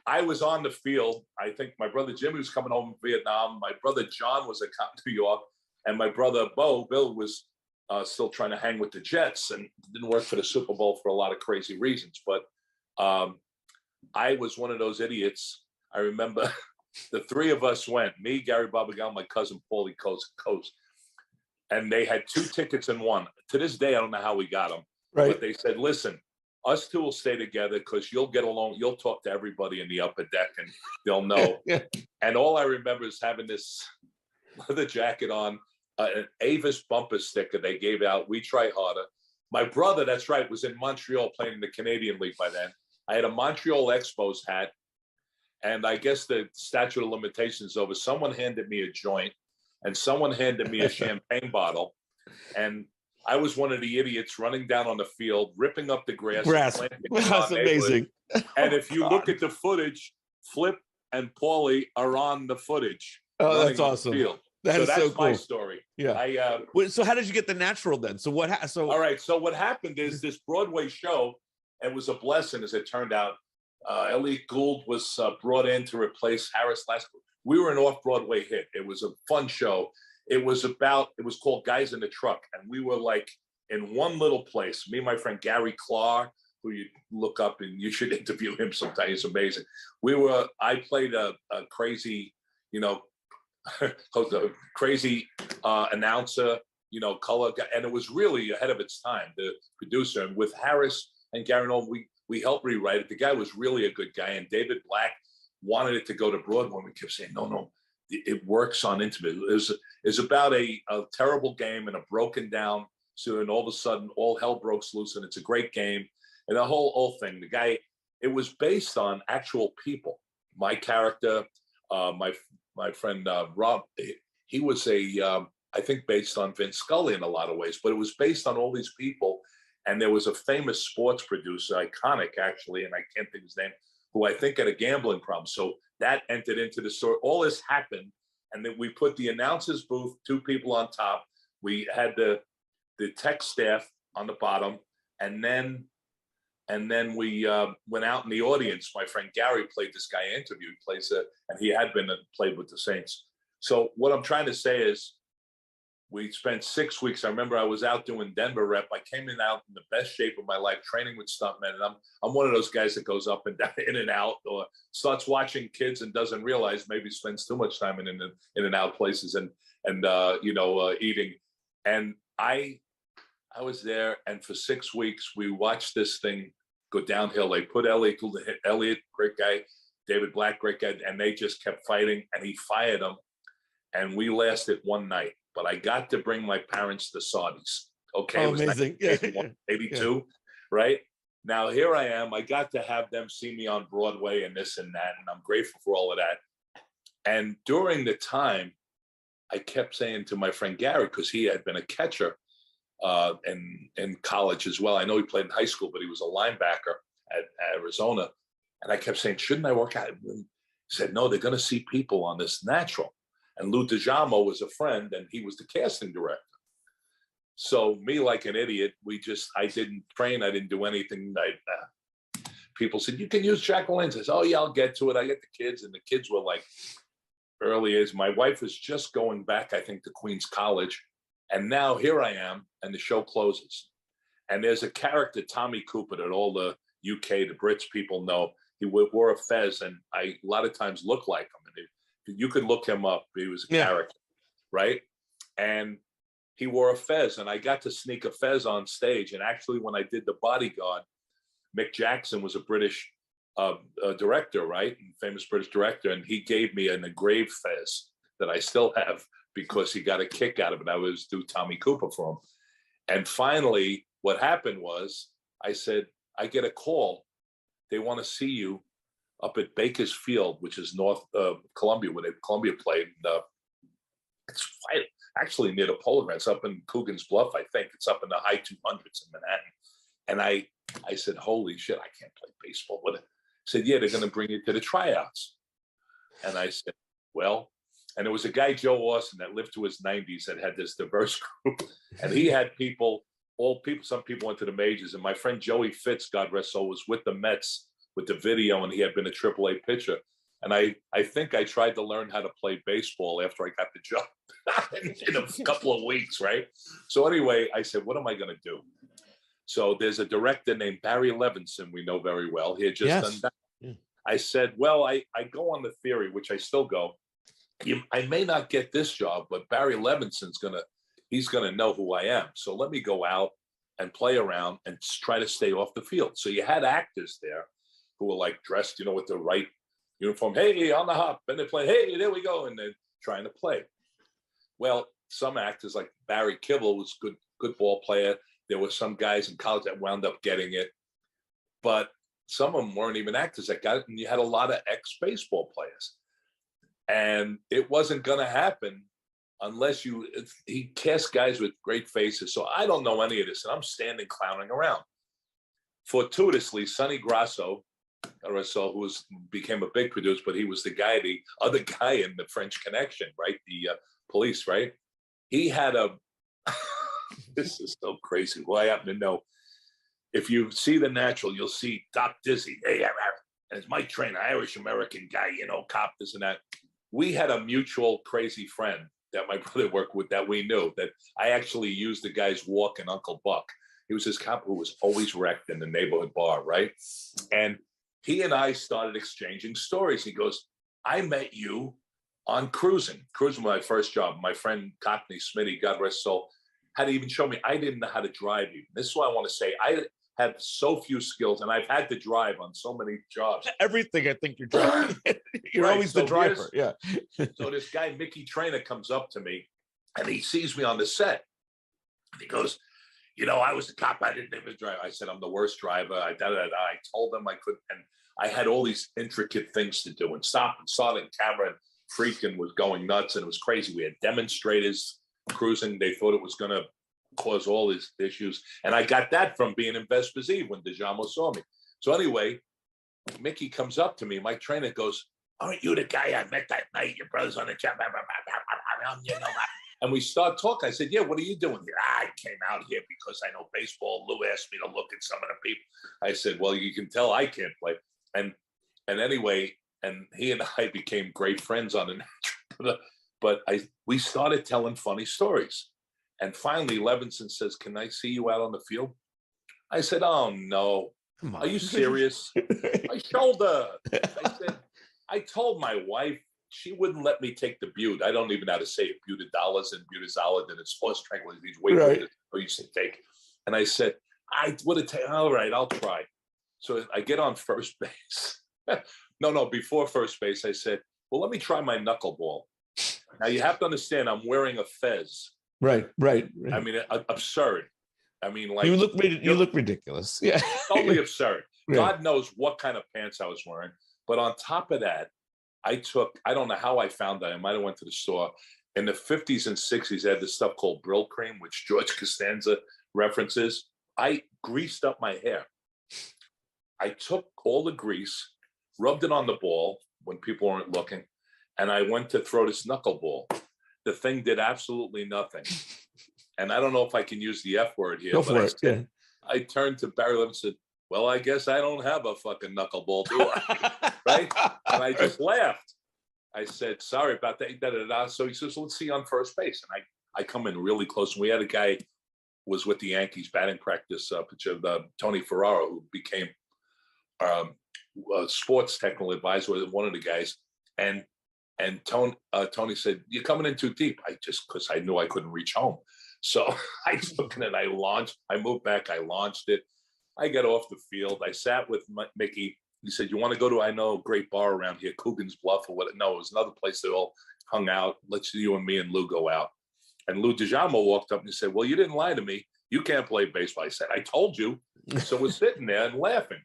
I was on the field. I think my brother Jimmy was coming home from Vietnam. My brother John was a cop in New York. And my brother Bill was still trying to hang with the Jets and didn't work for the Super Bowl for a lot of crazy reasons. But I was one of those idiots. I remember the three of us went, me, Gary Barbagal, my cousin Paulie Coast, and they had 2 tickets in one. To this day, I don't know how we got them. Right. But they said, listen, us two will stay together because you'll get along. You'll talk to everybody in the upper deck and they'll know. Yeah. And all I remember is having this leather jacket on, an Avis bumper sticker they gave out. We try harder. My brother, that's right, was in Montreal playing in the Canadian League by then. I had a Montreal Expos hat. And I guess the statute of limitations is over. Someone handed me a joint and someone handed me a champagne bottle. And I was one of the idiots running down on the field, ripping up the grass. That's amazing. And if you look at the footage, Flip and Paulie are on the footage. Oh, that's awesome. That's so cool. My story. Yeah. So how did you get the natural then? So what? All right. So what happened is this Broadway show, it was a blessing as it turned out. Elliot Gould was brought in to replace Harris Lasker. We were an off-Broadway hit. It was a fun show. It was called Guys in the Truck. And we were like in one little place. Me and my friend Gary Clark, who you look up and you should interview him sometime. He's amazing. I played a crazy, crazy announcer, color guy. And it was really ahead of its time, the producer. And with Harris and Gary and all, we helped rewrite it. The guy was really a good guy. And David Black wanted it to go to Broadway. We kept saying, no, it works on intimate. It's about a terrible game and a broken down suit. And all of a sudden, all hell broke loose. And it's a great game. And the whole thing, the guy, it was based on actual people. My character, my friend Rob, he was I think based on Vince Scully in a lot of ways, but it was based on all these people. And there was a famous sports producer, iconic actually, and I can't think of his name, who I think had a gambling problem. So that entered into the story. All this happened, and then we put the announcer's booth, 2 people on top. We had the tech staff on the bottom, and then we went out in the audience. My friend Gary played this guy interview. He plays and he had played with the Saints. So what I'm trying to say is, we spent 6 weeks. I remember I was out doing Denver rep. I came out in the best shape of my life, training with stuntmen. And I'm one of those guys that goes up and down, in and out, or starts watching kids and doesn't realize maybe spends too much time in and out places and eating. And I was there, and for 6 weeks we watched this thing go downhill. They put Elliot, great guy, David Black, great guy, and they just kept fighting. And he fired them, and we lasted one night. But I got to bring my parents to Saudis. Okay, it was amazing. 82, right? Now here I am. I got to have them see me on Broadway and this and that, and I'm grateful for all of that. And during the time, I kept saying to my friend Gary, because he had been a catcher in college as well. I know he played in high school, but he was a linebacker at Arizona. And I kept saying, shouldn't I work out? He said, no, they're going to see people on this natural. And Lou DiGiamo was a friend, and he was the casting director. So me, like an idiot, I didn't train. I didn't do anything. People said, you can use Jacqueline's. I said, oh yeah, I'll get to it. I get the kids, and the kids were like early age. My wife was just going back, I think, to Queens College. And now here I am, and the show closes. And there's a character, Tommy Cooper, that all the UK, the Brits people know. He wore a fez, and I a lot of times look like him. And you could look him up. He was a character, right? And he wore a fez, and I got to sneak a fez on stage. And actually, when I did The Bodyguard, Mick Jackson was a British director, right? Famous British director. And he gave me an engraved fez that I still have because he got a kick out of it. I was do Tommy Cooper for him. And finally, what happened was I said, I get a call. They want to see you up at Baker's Field, which is north of Columbia, where Columbia played. It's actually near the Polo Grounds. It's up in Coogan's Bluff, I think. It's up in the high 200s in Manhattan. And I said, holy shit, I can't play baseball with it. I said, yeah, they're going to bring you to the tryouts. And I said, well, and there was a guy, Joe Austin, that lived to his 90s that had this diverse group. And he had some people went to the majors. And my friend Joey Fitz, God rest soul, was with the Mets with the video, and he had been a AAA pitcher. And I think I tried to learn how to play baseball after I got the job in a couple of weeks, right? So anyway, I said, what am I going to do? So there's a director named Barry Levinson we know very well. He had just done that. Yeah. I said, well, I go on the theory, which I still go, I may not get this job, but Barry Levinson's he's gonna know who I am. So let me go out and play around and try to stay off the field. So you had actors there who were like dressed, with the right uniform. Hey, on the hop, and they play. Hey, there we go, and they're trying to play. Well, some actors like Barry Kibble was good ball player. There were some guys in college that wound up getting it, but some of them weren't even actors that got it. And you had a lot of ex-baseball players, and it wasn't going to happen unless he cast guys with great faces. So I don't know any of this, and I'm standing clowning around. Fortuitously, Sonny Grasso, who became a big producer, but he was the other guy in the French Connection, right? The police, right? He had this is so crazy. Well, I happen to know, if you see The Natural, you'll see Doc Dizzy. Hey, it's Mike Trainer, Irish-American guy, cop, this and that. We had a mutual crazy friend that my brother worked with that we knew, that I actually used the guy's walk in Uncle Buck. He was this cop who was always wrecked in the neighborhood bar, right? And he and I started exchanging stories. He goes, I met you on cruising. Cruising was my first job. My friend Cockney Smitty, God rest his soul, had to even show me. I didn't know how to drive even. This is what I want to say. I have so few skills, and I've had to drive on so many jobs. Everything I think you're driving. You're right, always the driver. Yeah. So this guy, Mickey Trainer, comes up to me, and he sees me on the set. And he goes, I was the cop. I didn't even drive. I said, I'm the worst driver. I told them I couldn't. And I had all these intricate things to do, and stop and start and camera, and freaking was going nuts, and it was crazy. We had demonstrators cruising. They thought it was going to cause all these issues. And I got that from being in Vespers Eve when DeJamo saw me. So anyway, Mickey comes up to me. My trainer goes, aren't you the guy I met that night? Your brother's on the job. And we start talking. I said, yeah, what are you doing here? I came out here because I know baseball. Lou asked me to look at some of the people. I said, well, you can tell I can't play. And anyway, and he and I became great friends on the Natural. But we started telling funny stories. And finally, Levinson says, can I see you out on the field? I said, oh, no. Are you serious? My shoulder. I said, I told my wife, she wouldn't let me take the Bute. I don't even know how to say it. Butadiolaz and Butazolid, and it's horse tranquilizer. These weight I used to take. And I said, I would have taken, all right, I'll try. So I get on first base. No, before first base, I said, well, let me try my knuckleball. Now, you have to understand, I'm wearing a fez. Right. I mean, absurd. I mean, like you look ridiculous. Yeah, totally absurd. Right. God knows what kind of pants I was wearing. But on top of that, I don't know how I found that. I might have went to the store. In the 50s and 60s, they had this stuff called Brill Cream, which George Costanza references. I greased up my hair. I took all the grease, rubbed it on the ball when people weren't looking, and I went to throw this knuckleball. The thing did absolutely nothing. And I don't know if I can use the F word here. Go for it. Yeah. I turned to Barry Levinson and said, well, I guess I don't have a fucking knuckleball, do I? Right? And I just laughed. I said, sorry about that. So he says, let's see on first base. And I come in really close. And we had a guy who was with the Yankees batting practice, Tony Ferriero, who became a sports technical advisor, one of the guys. And Tony said, you're coming in too deep. Because I knew I couldn't reach home. So I took it and I moved back, I launched it. I got off the field. I sat with Mickey. He said, you want to go to, I know, a great bar around here, Coogan's Bluff or what? No, it was another place they all hung out. Let's you and me and Lou go out. And Lou DeJamo walked up and he said, well, you didn't lie to me. You can't play baseball. I said, I told you. So we're sitting there and laughing.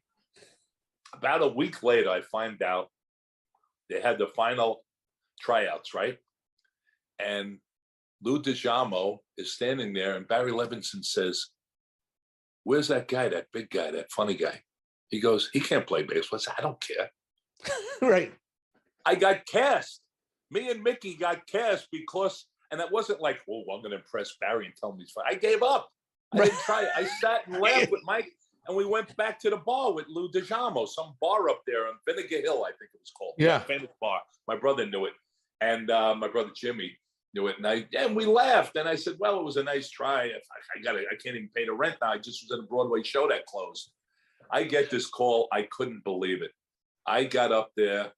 About a week later, I find out they had the final tryouts, right? And Lou DeJamo is standing there and Barry Levinson says, where's that guy, that big guy, that funny guy? He goes, he can't play baseball. I said, I don't care. Right. I got cast. Me and Mickey got cast because, and it wasn't like, oh, I'm going to impress Barry and tell him he's fine. I gave up. I didn't try it. I sat and laughed with Mike, and we went back to the bar with Lou DeJamo, some bar up there on Vinegar Hill, I think it was called. Yeah. Famous bar. My brother knew it. And my brother Jimmy knew it. And we laughed. And I said, well, it was a nice try. I can't even pay the rent now. I just was at a Broadway show that closed. I get this call. I couldn't believe it. I got up there,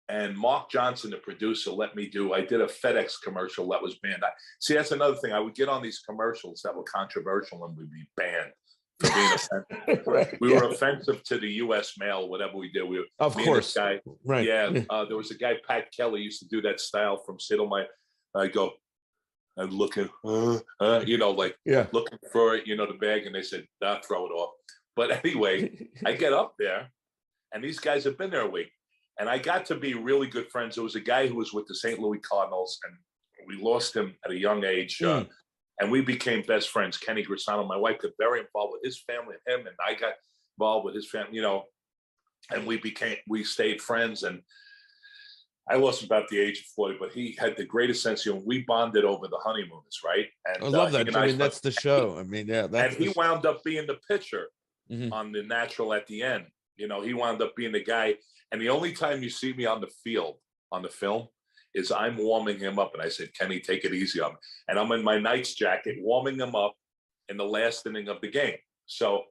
and Mark Johnson, the producer, I did a FedEx commercial that was banned. See, that's another thing. I would get on these commercials that were controversial and we'd be banned for being offensive. Right, We were offensive to the U.S. mail, whatever we did. Of course. Guy, right. Yeah, there was a guy, Pat Kelly, used to do that style from Seattle. I go, I'm looking, looking for it, the bag, and they said, nah, throw it off. But anyway, I get up there, and these guys have been there a week. And I got to be really good friends. There was a guy who was with the St. Louis Cardinals, and we lost him at a young age. And we became best friends. Kenny Grisano, my wife, got very involved with his family and him, and I got involved with his family, and we stayed friends. And I lost him about the age of 40, but he had the greatest sense of humor. We bonded over the honeymooners, right? And I love that. I mean, that's the show. I mean, yeah. And he wound up being the pitcher on the natural at the end. He wound up being the guy. And the only time you see me on the field, on the film, is I'm warming him up. And I said, Kenny, take it easy on me. And I'm in my Knights jacket, warming him up in the last inning of the game. So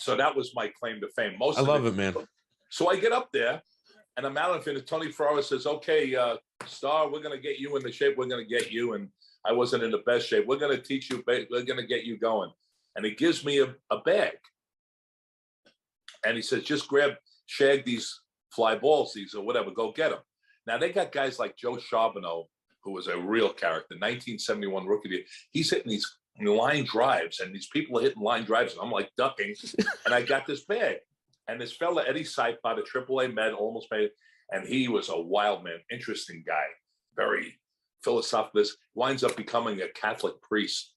that was my claim to fame. I love it, man. So I get up there, and I'm out and Tony Ferriero says, okay, Starr, we're going to get you in the shape we're going to get you. And I wasn't in the best shape. We're going to teach you. We're going to get you going. And he gives me a bag. And he says, just shag these fly balls, these or whatever, go get them. Now, they got guys like Joe Charbonneau, who was a real character, 1971 rookie year. He's hitting these line drives, and these people are hitting line drives, and I'm like ducking, and I got this bag. And this fella, Eddie Seip, by the AAA med, almost made it, and he was a wild man, interesting guy, very philosophical, winds up becoming a Catholic priest,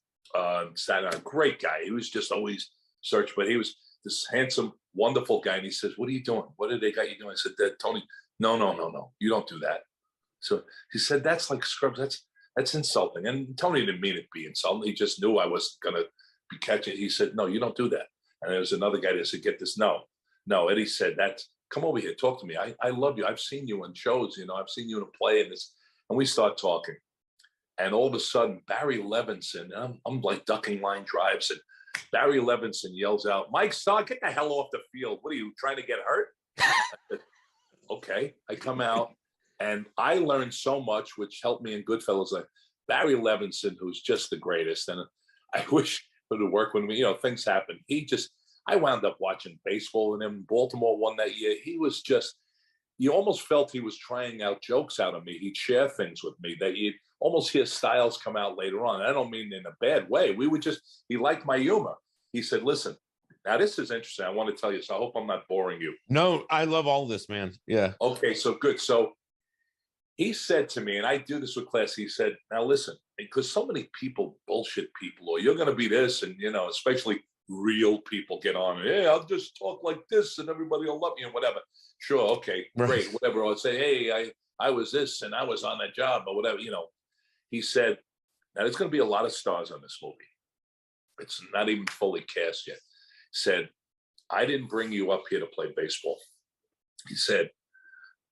great guy. He was just always searching, but he was this handsome, wonderful guy. And he says, what are you doing? What did they got you doing? I said, Tony, no, you don't do that. So he said, that's like scrubs. That's insulting. And Tony didn't mean it to be insulting. He just knew I wasn't going to be catching it. He said, no, you don't do that. And there was another guy that said, get this. No, Eddie said, come over here, talk to me. I love you. I've seen you in shows, I've seen you in a play and this. And we start talking. And all of a sudden, Barry Levinson, I'm like ducking line drives, and Barry Levinson yells out, Mike Starr, get the hell off the field. What are you, trying to get hurt? I said, okay. I come out, and I learned so much, which helped me in Goodfellas. Like Barry Levinson, who's just the greatest, and I wish it would work when things happen. I wound up watching baseball with him. Baltimore won that year. He was just, you almost felt he was trying out jokes out of me. He'd share things with me that you'd almost hear styles come out later on. I don't mean in a bad way. He liked my humor. He said, listen, now this is interesting. I want to tell you, so I hope I'm not boring you. No, I love all this, man. Yeah. Okay, so good. So he said to me, and I do this with class, he said, now listen, because so many people bullshit people, or you're going to be this, and, especially real people get on, hey, I'll just talk like this and everybody will love me and whatever. Sure, okay, great, whatever. I'll say, hey, I was this and I was on that job or whatever, He said, now there's going to be a lot of stars on this movie. It's not even fully cast yet. He said, I didn't bring you up here to play baseball. He said,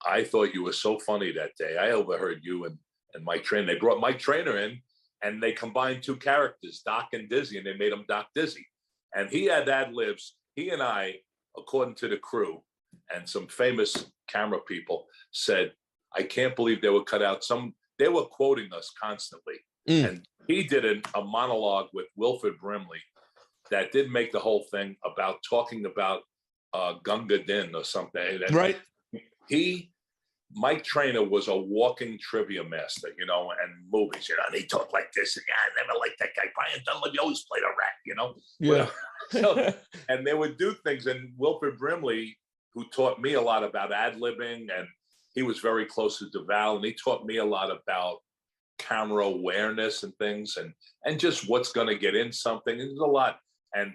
I thought you were so funny that day. I overheard you and Mike Trainer. They brought Mike Trainer in, and they combined two characters, Doc and Dizzy, and they made him Doc Dizzy. And he had ad libs. He and I, according to the crew and some famous camera people, said, I can't believe they would cut out they were quoting us constantly. And he did a monologue with Wilford Brimley that did make the whole thing about talking about Gunga Din or something. And right. Mike Trainer was a walking trivia master, and movies, and he talked like this, and I never liked that guy. Brian Dunlap, he always played a rat, Yeah. So, and they would do things, and Wilford Brimley, who taught me a lot about ad-libbing, and he was very close to DeVal, and he taught me a lot about camera awareness and things, and just what's going to get in something. And there's a lot, and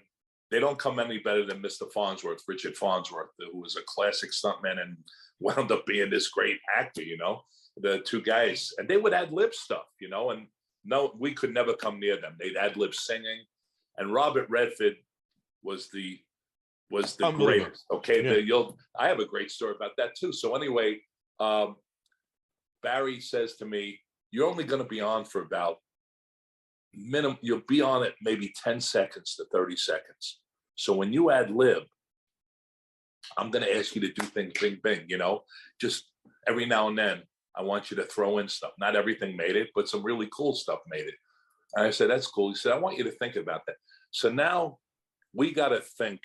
they don't come any better than Mr. Farnsworth, Richard Farnsworth, who was a classic stuntman and wound up being this great actor, the two guys. And they would ad-lib stuff, and no, we could never come near them. They'd ad-lib singing. And Robert Redford was the greatest. Okay, yeah. I have a great story about that too. So anyway, Barry says to me, you're only going to be on for about you'll be on it maybe 10 seconds to 30 seconds. So when you ad lib, I'm going to ask you to do things bing, bing, you know, just every now and then, I want you to throw in stuff. Not everything made it, but some really cool stuff made it. And I said, that's cool. He said, I want you to think about that. So now we got to think,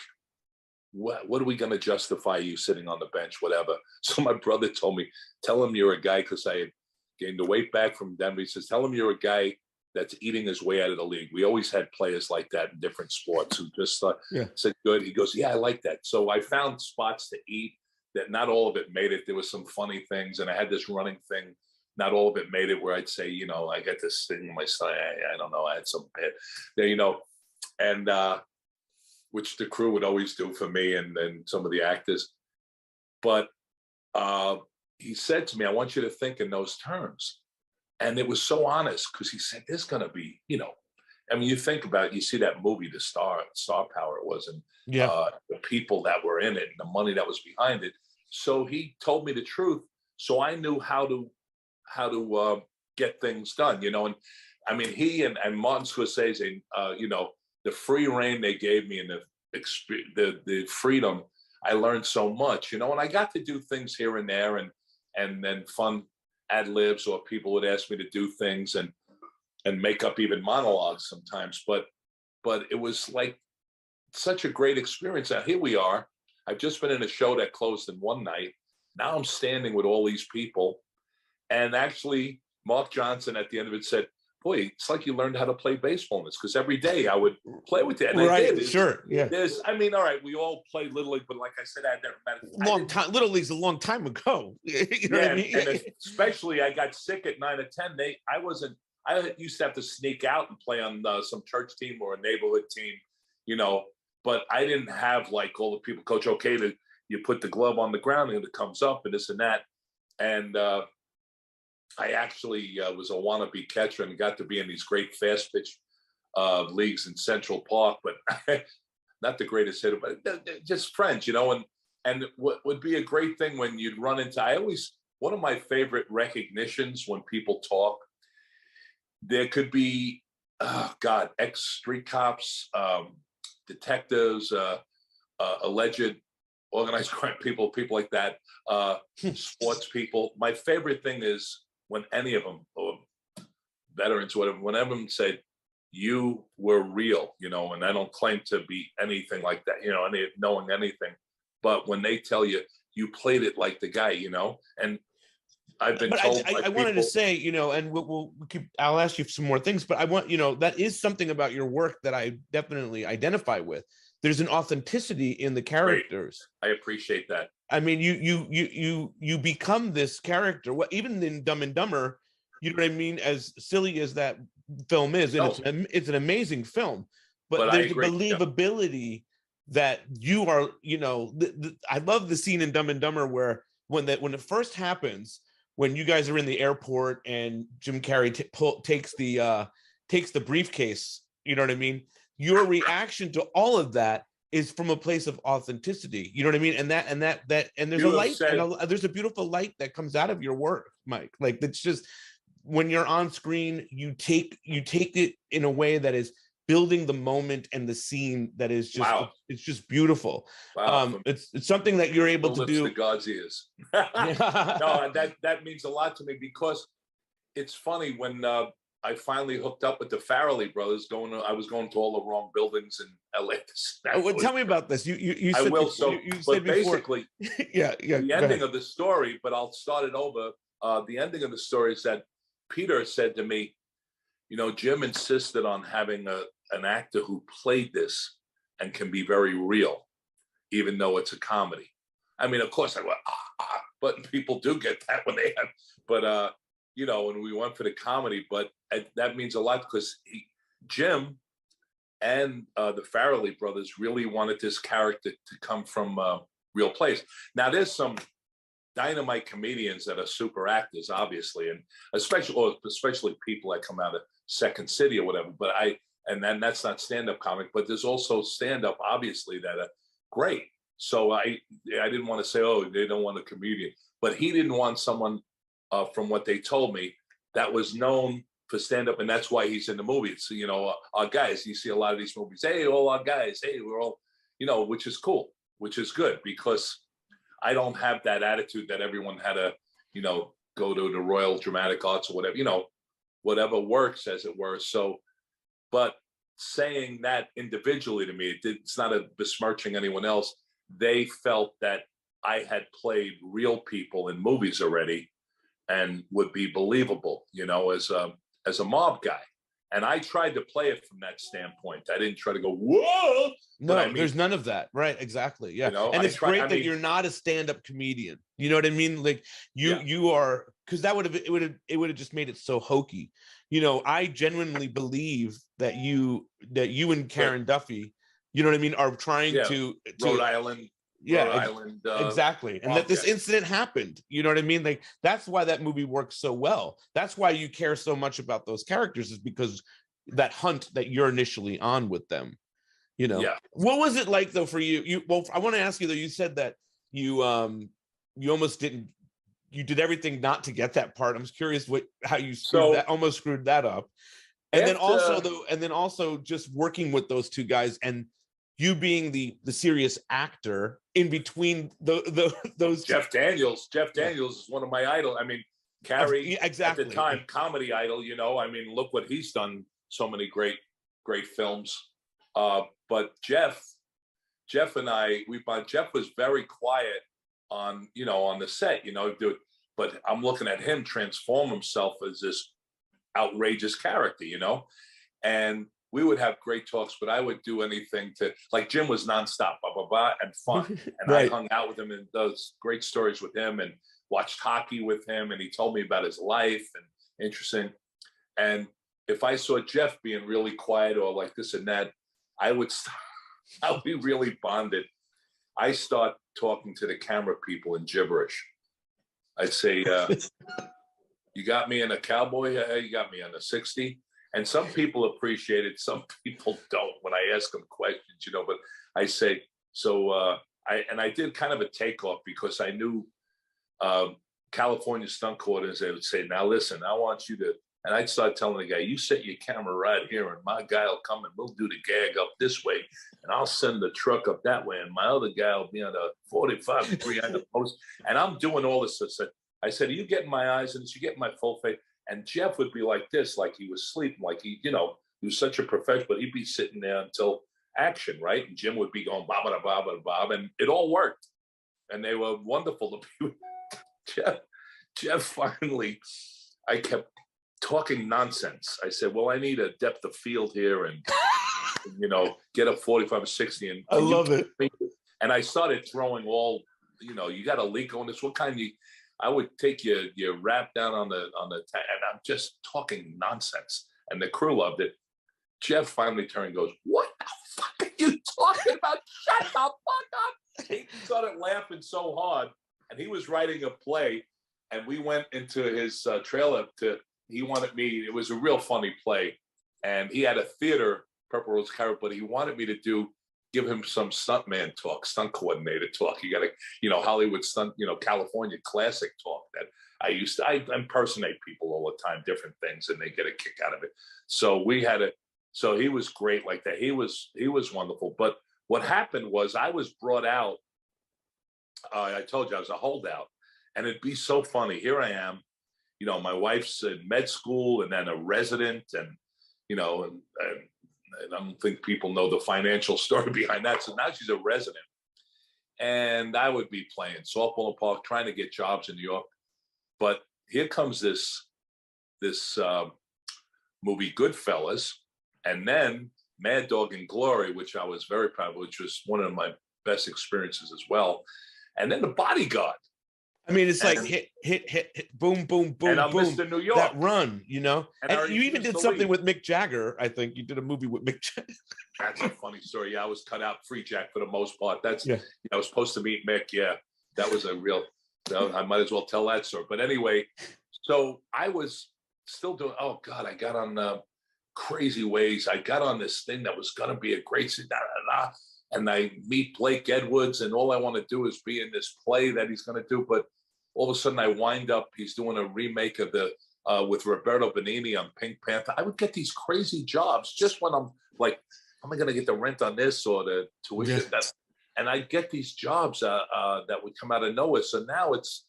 what are we going to justify you sitting on the bench, whatever. So my brother told me, tell him you're a guy, because I had gained the weight back from Denver. He says, tell him you're a guy that's eating his way out of the league. We always had players like that in different sports who just said, good. He goes, yeah, I like that. So I found spots to eat that not all of it made it. There was some funny things. And I had this running thing. Not all of it made it, where I'd say, you know, I got this thing in my stomach. I don't know. I had some bit there, you know, and which the crew would always do for me and some of the actors. But he said to me, I want you to think in those terms. And it was so honest, because he said, there's going to be, you know, I mean, you think about it, you see that movie, the Star Power it was, and the people that were in it and the money that was behind it. So he told me the truth. So I knew how to get things done, you know. And I mean, he and Martin Scorsese, you know, the free reign they gave me and the freedom, I learned so much, you know. And I got to do things here and there, and then fun ad libs, or people would ask me to do things and make up even monologues sometimes. But it was like such a great experience. Now here we are. I've just been in a show that closed in one night. Now I'm standing with all these people. And actually, Mark Johnson at the end of it said, boy, it's like you learned how to play baseball in this, because every day I would play with you. And right, I did. Sure, yeah. I mean, all right, we all played Little League, but like I said, I never met long time. Little League's a long time ago. You know what I mean? And especially I got sick at 9 or 10. I used to have to sneak out and play on some church team or a neighborhood team, you know, but I didn't have like all the people, Coach, okay, you put the glove on the ground and it comes up and this and that. And I actually was a wannabe catcher and got to be in these great fast pitch leagues in Central Park, but not the greatest hitter, but just friends, you know. And what would be a great thing when you'd run into, one of my favorite recognitions when people talk, there could be, ex-street cops, detectives, alleged organized crime people like that, sports people. My favorite thing is when any of them, or veterans, whatever, whenever them said, you were real, you know, and I don't claim to be anything like that, you know, knowing anything, but when they tell you, you played it like the guy, you know. And I've been told. I wanted to say, you know, and I'll ask you some more things, but I want, you know, that is something about your work that I definitely identify with. There's an authenticity in the characters. Great. I appreciate that. I mean, you become this character. Even in Dumb and Dumber, you know what I mean? As silly as that film is, and it's an amazing film, but there's a believability that you are, you know. I love the scene in Dumb and Dumber where when it first happens, when you guys are in the airport and Jim Carrey takes the briefcase, you know what I mean? Your reaction to all of that is from a place of authenticity. You know what I mean? And there's a light, there's a beautiful light that comes out of your work, Mike. Like, it's just, when you're on screen, you take it in a way that is building the moment and the scene that is just, it's just beautiful. Wow. It's something that you're able to do. The God's ears. No, that means a lot to me, because it's funny when I finally hooked up with the Farrelly brothers. I was going to all the wrong buildings in LA. Tell me about this. You said, I will. You said basically, yeah. The ending of the story, but I'll start it over. The ending of the story is that Peter said to me, you know, Jim insisted on having an actor who played this and can be very real, even though it's a comedy. I mean, of course I went, but people do get that when they have, but you know, when we went for the comedy, but that means a lot, because Jim and the Farrelly brothers really wanted this character to come from a real place. Now, there's some dynamite comedians that are super actors, obviously, and especially people that come out of Second City or whatever. But and then that's not stand-up comic, but there's also stand-up, obviously, that are great. So I didn't want to say, oh, they don't want a comedian, but he didn't want someone, from what they told me, that was known for stand-up, and that's why he's in the movie. It's, you know, our guys. You see a lot of these movies. Hey, all our guys. Hey, we're all, you know, which is cool. which is good because I don't have that attitude that everyone had to, you know, go to the Royal Dramatic Arts or whatever, you know, whatever works, as it were. So, but saying that individually to me, it's not a besmirching anyone else. They felt that I had played real people in movies already and would be believable, you know, as a mob guy. And I tried to play it from that standpoint. I didn't try to go, whoa. No, I mean, there's none of that. Right. Exactly. Yeah. You know, and it's great that you're not a stand-up comedian. You know what I mean? Like you are, because that it would have just made it so hokey. You know, I genuinely believe that you and Karen Duffy, you know what I mean, are trying to Rhode Island. Yeah, Rhode Island, exactly. And that this incident happened. You know what I mean? Like, that's why that movie works so well. That's why you care so much about those characters, is because that hunt that you're initially on with them. You know, what was it like though for you? Well, I want to ask you though. You said that you almost didn't. You did everything not to get that part. I'm curious how you almost screwed that up. And then also just working with those two guys and you being the serious actor in between those Jeff Daniels. Jeff Daniels is one of my idols. I mean, Carrie exactly. At the time, comedy idol. You know, I mean, look what he's done. So many great films. But Jeff and I, Jeff was very quiet on the set. You know, but I'm looking at him transform himself as this outrageous character. You know, and we would have great talks, but I would do anything to, like, Jim was nonstop, blah, blah, blah, and fun. And I hung out with him and those great stories with him and watched hockey with him. And he told me about his life and interesting. And if I saw Jeff being really quiet or like this and that, I would be really bonded. I start talking to the camera people in gibberish. I'd say, you got me in a cowboy? You got me on a 60? And some people appreciate it, some people don't when I ask them questions, you know, but I say, I did kind of a takeoff because I knew California stunt coordinators, they would say, now listen, I want you to, and I'd start telling the guy, you set your camera right here and my guy will come and we'll do the gag up this way and I'll send the truck up that way and my other guy will be on a 45 degree angle post. And I'm doing all this. I said, are you getting my eyes in this? You getting my full face? And Jeff would be like this, like he was sleeping, like he was such a professional, but he'd be sitting there until action, right? And Jim would be going bob, bob, bob, bob, and it all worked. And they were wonderful to be with. Jeff finally, I kept talking nonsense. I said, well, I need a depth of field here and, get a 45 or 60. And I love it. And I started throwing all, you got a leak on this. What kind of, I would take your wrap down on the and I'm just talking nonsense. And the crew loved it. Jeff finally turned and goes, what the fuck are you talking about? Shut the fuck up. He started laughing so hard. And he was writing a play. And we went into his trailer he wanted me, it was a real funny play. And he had a theater, Purple Rose character, but he wanted me to give him some stuntman talk, stunt coordinator talk. You got to, Hollywood stunt, California classic talk that I impersonate people all the time, different things, and they get a kick out of it. So so he was great like that. He was wonderful. But what happened was I was brought out, I told you I was a holdout, and it'd be so funny. Here I am, my wife's in med school and then a resident and, and I don't think people know the financial story behind that. So now she's a resident. And I would be playing softball in the park, trying to get jobs in New York. But here comes this movie, Goodfellas, and then Mad Dog and Glory, which I was very proud of, which was one of my best experiences as well. And then The Bodyguard. I mean, it's like hit, boom, boom, boom, and I'm boom. Mr. New York. That run, And you even did something with Mick Jagger. I think you did a movie with Mick Jagger. That's a funny story. Yeah, I was cut out free Jack for the most part. I was supposed to meet Mick. Yeah, that was a real. I might as well tell that story. But anyway, so I was still doing. Oh God, I got on Crazy Ways. I got on this thing that was going to be a great. And I meet Blake Edwards, and all I want to do is be in this play that he's going to do. But all of a sudden, I wind up, he's doing a remake of with Roberto Benigni on Pink Panther. I would get these crazy jobs just when I'm like, am I going to get the rent on this or the tuition? and I'd get these jobs that would come out of nowhere. So now it's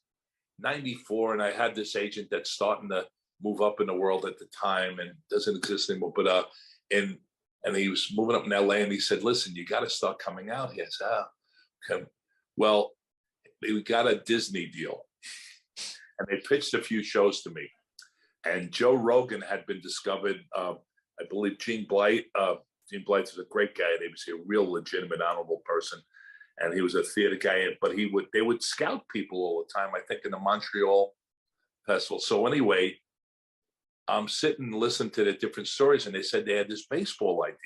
94, and I had this agent that's starting to move up in the world at the time and doesn't exist anymore. But and he was moving up in LA, and he said, "Listen, you got to start coming out here." I said, okay. Well, we got a Disney deal, and they pitched a few shows to me. And Joe Rogan had been discovered. I believe Gene Blight. Gene Blight is a great guy, and he was a real legitimate, honorable person. And he was a theater guy, but they would scout people all the time, I think, in the Montreal Festival. So anyway, I'm sitting and listening to the different stories, and they said they had this baseball idea.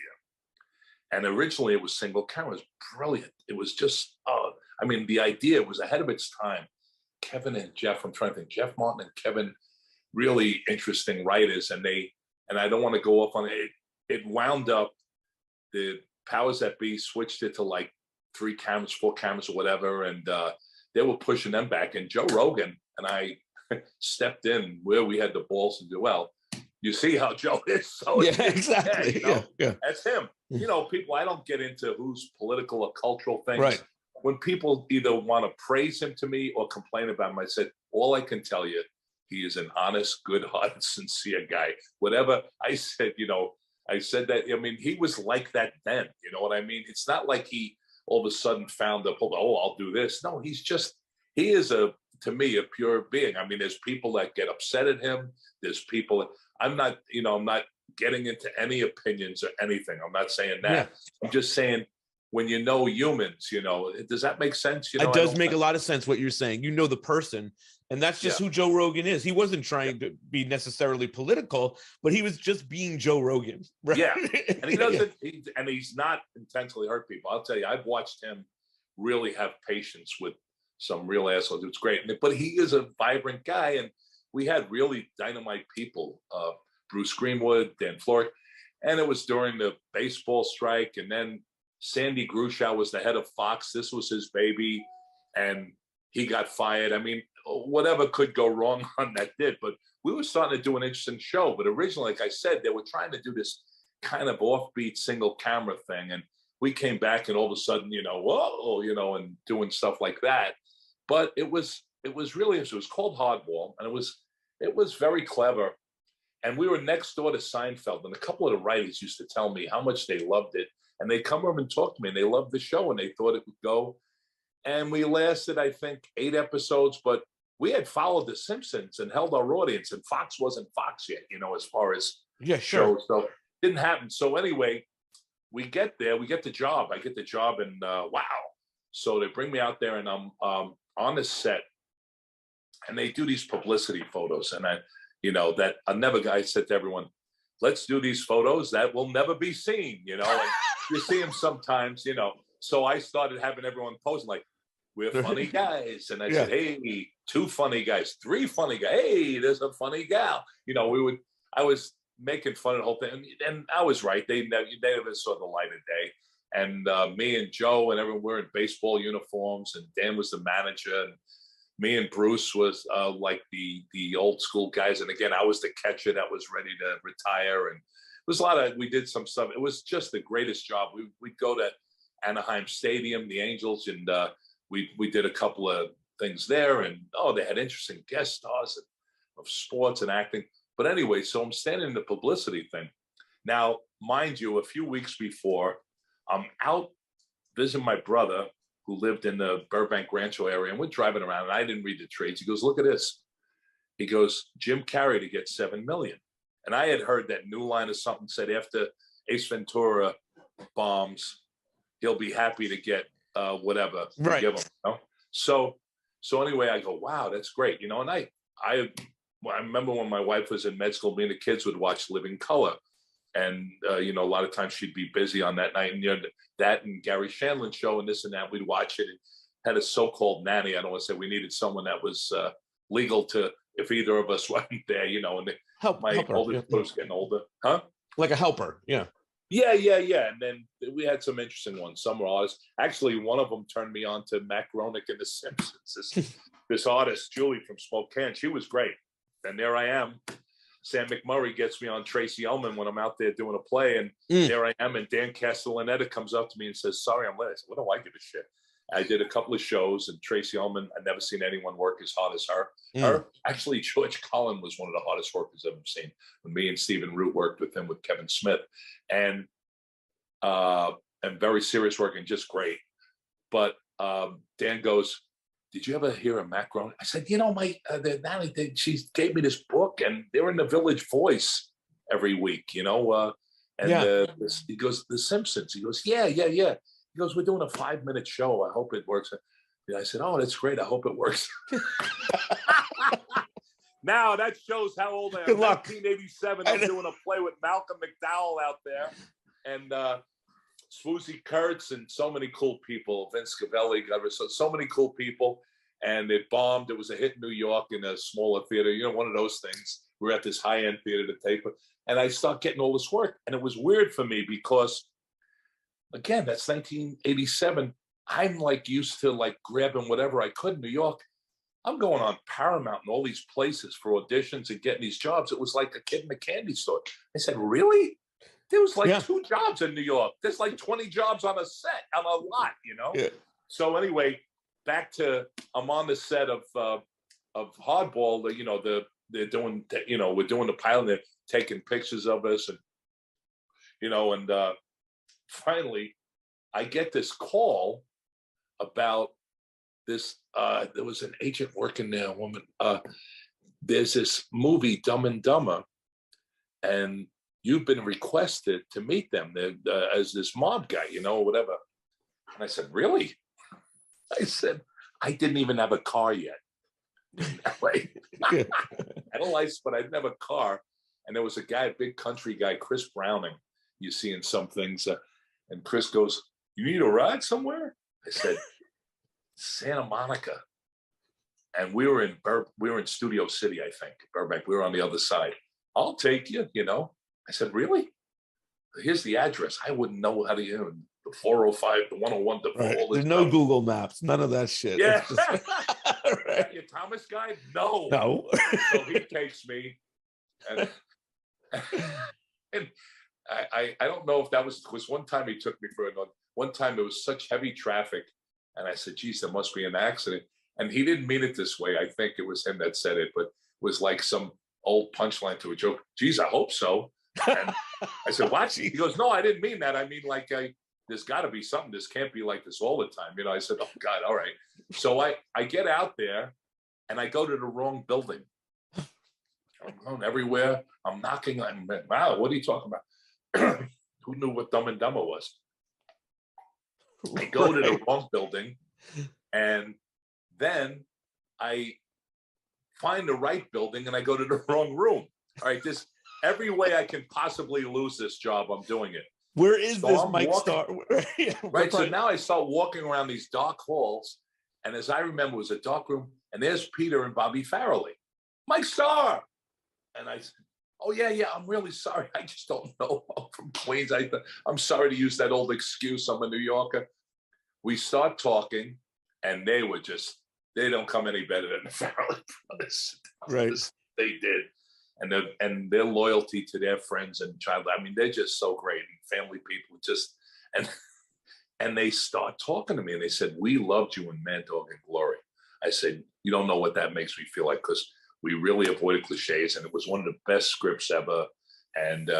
And originally it was single camera. It was brilliant. It was just, I mean, the idea was ahead of its time. Kevin and Jeff, I'm trying to think, Jeff Martin and Kevin, really interesting writers. And I don't want to go off on it. It wound up, the powers that be switched it to like 3 cameras, 4 cameras or whatever. And they were pushing them back. And Joe Rogan and I stepped in where we had the balls to do well. You see how Joe is. So yeah, exactly. Yeah. That's him. You know, people, I don't get into who's political or cultural things. Right. When people either want to praise him to me or complain about him, I said, all I can tell you, he is an honest, good-hearted, sincere guy. Whatever I said, I said that, I mean, he was like that then, you know what I mean? It's not like he all of a sudden found I'll do this. No, he is to me, a pure being. I mean, there's people that get upset at him. There's people, I'm not getting into any opinions or anything. I'm not saying that. Yeah. I'm just saying, when you know humans, does that make sense? It does make a lot of sense what you're saying. You know the person, and that's just who Joe Rogan is. He wasn't trying to be necessarily political, but he was just being Joe Rogan. Right? Yeah, and he doesn't, and he's not intentionally hurt people. I'll tell you, I've watched him really have patience with some real assholes. It's great, but he is a vibrant guy, and we had really dynamite people. Bruce Greenwood, Dan Florek, and it was during the baseball strike, and then Sandy Grushow was the head of Fox. This was his baby, and he got fired. I mean, whatever could go wrong on that did, but we were starting to do an interesting show. But originally, like I said, they were trying to do this kind of offbeat single camera thing, and we came back, and all of a sudden, and doing stuff like that. But it was called Hardball, and it was very clever. And we were next door to Seinfeld, and a couple of the writers used to tell me how much they loved it. And they come over and talk to me, and they loved the show, and they thought it would go. And we lasted, I think, 8 episodes, but we had followed The Simpsons and held our audience, and Fox wasn't Fox yet, as far as shows. So it didn't happen. So anyway, we get there, we get the job. I get the job, and wow. So they bring me out there, and I'm on the set, and they do these publicity photos. And I said to everyone, let's do these photos that will never be seen, and you see them sometimes, So I started having everyone posing like, we're funny guys. And I said, hey, 2 funny guys, 3 funny guys. Hey, there's a funny gal. I was making fun of the whole thing. And I was right. They never saw the light of day. And me and Joe and everyone were in baseball uniforms, and Dan was the manager. And me and Bruce was like the old school guys. And again, I was the catcher that was ready to retire. And it was we did some stuff. It was just the greatest job. We'd go to Anaheim Stadium, the Angels, and we did a couple of things there. And they had interesting guest stars of sports and acting. But anyway, so I'm standing in the publicity thing. Now, mind you, a few weeks before, I'm out visiting my brother who lived in the Burbank Rancho area, and we're driving around, and I didn't read the trades. He goes, look at this. He goes, Jim Carrey to get $7 million. And I had heard that New Line or something said after Ace Ventura bombs, he'll be happy to get whatever. Right. Give him, So anyway, I go, wow, that's great. And I remember when my wife was in med school, me and the kids would watch Living Color. And, a lot of times she'd be busy on that night. And that and Gary Shandling show and this and that, we'd watch it. It had a so-called nanny. I don't want to say we needed someone that was legal to, if either of us wasn't there, and my oldest was getting older. Huh? Like a helper. Yeah. Yeah. And then we had some interesting ones. Some were artists. Actually, one of them turned me on to Matt Groening and The Simpsons. This artist, Julie from Spokane, she was great. And there I am. Sam McMurray gets me on Tracy Ullman when I'm out there doing a play, and there I am, and Dan Castellaneta comes up to me and says, "Sorry, I'm late." I said, "What do I give a shit?" I did a couple of shows, and Tracy Ullman, I'd never seen anyone work as hard as her. Actually, George Cullen was one of the hardest workers I've ever seen. When me and Stephen Root worked with him with Kevin Smith, and very serious work and just great. But Dan goes, "Did you ever hear of Matt Groening?" I said, she gave me this book, and they're in the Village Voice every week, he goes, "The Simpsons." He goes, yeah. He goes, "We're doing a 5-minute show. I hope it works." And I said, "Oh, that's great. I hope it works." Now that shows how old I am. Good luck. 1987, I'm doing a play with Malcolm McDowell out there, and Swoosie Kurtz, and so many cool people. Vince Scavelli, so many cool people. And it bombed. It was a hit in New York in a smaller theater, one of those things. We're at this high-end theater to tape it. And I start getting all this work. And it was weird for me because, again, that's 1987. I'm used to grabbing whatever I could in New York. I'm going on Paramount and all these places for auditions and getting these jobs. It was like a kid in a candy store. I said, "Really? There was 2 jobs in New York. There's 20 jobs on a set, on a lot, Yeah. So anyway, back to, I'm on the set of Hardball. They're doing, we're doing the pilot. They're taking pictures of us, and finally, I get this call about this. There was an agent working there, a woman. There's this movie, Dumb and Dumber, and you've been requested to meet them as this mob guy, or whatever. And I said, "Really?" I said, "I didn't even have a car yet." I had a license, but I didn't have a car. And there was a guy, a big country guy, Chris Browning, you see in some things. And Chris goes, "You need a ride somewhere?" I said, "Santa Monica." And we were in Studio City, I think, Burbank. We were on the other side. "I'll take you, I said, "Really? Here's the address." I wouldn't know how to the 405, the 101, all this. There's no Google Maps, none of that shit. Yeah. Just... Right. Your Thomas guy? No. So he takes me, and I don't know if that was, because one time he took me for one time it was such heavy traffic, and I said, "Geez, there must be an accident." And he didn't mean it this way. I think it was him that said it, but it was like some old punchline to a joke. "Geez, I hope so." And I said, "What?" He goes, "No, I didn't mean that. I mean, there's got to be something. This can't be like this all the time." I said, "Oh, God, all right." So I get out there, and I go to the wrong building. I'm going everywhere. I'm knocking. Wow, what are you talking about? Who knew what Dumb and Dumber was? I go to the wrong building, and then I find the right building, and I go to the wrong room. All right, every way I can possibly lose this job, I'm doing it. Where is this Mike Starr? Right. So now I start walking around these dark halls, and as I remember, it was a dark room, and there's Peter and Bobby Farrelly. "Mike Starr." And I said, "Oh, yeah, I'm really sorry. I just don't know. I'm from Queens. I'm sorry to use that old excuse. I'm a New Yorker." We start talking, and they don't come any better than the Farrelly brothers. Right. They did. And their loyalty to their friends and child, I mean, they're just so great, and family people and they start talking to me, and they said, "We loved you in Mad Dog and Glory." I said, "You don't know what that makes me feel like, because we really avoided cliches, and it was one of the best scripts ever. And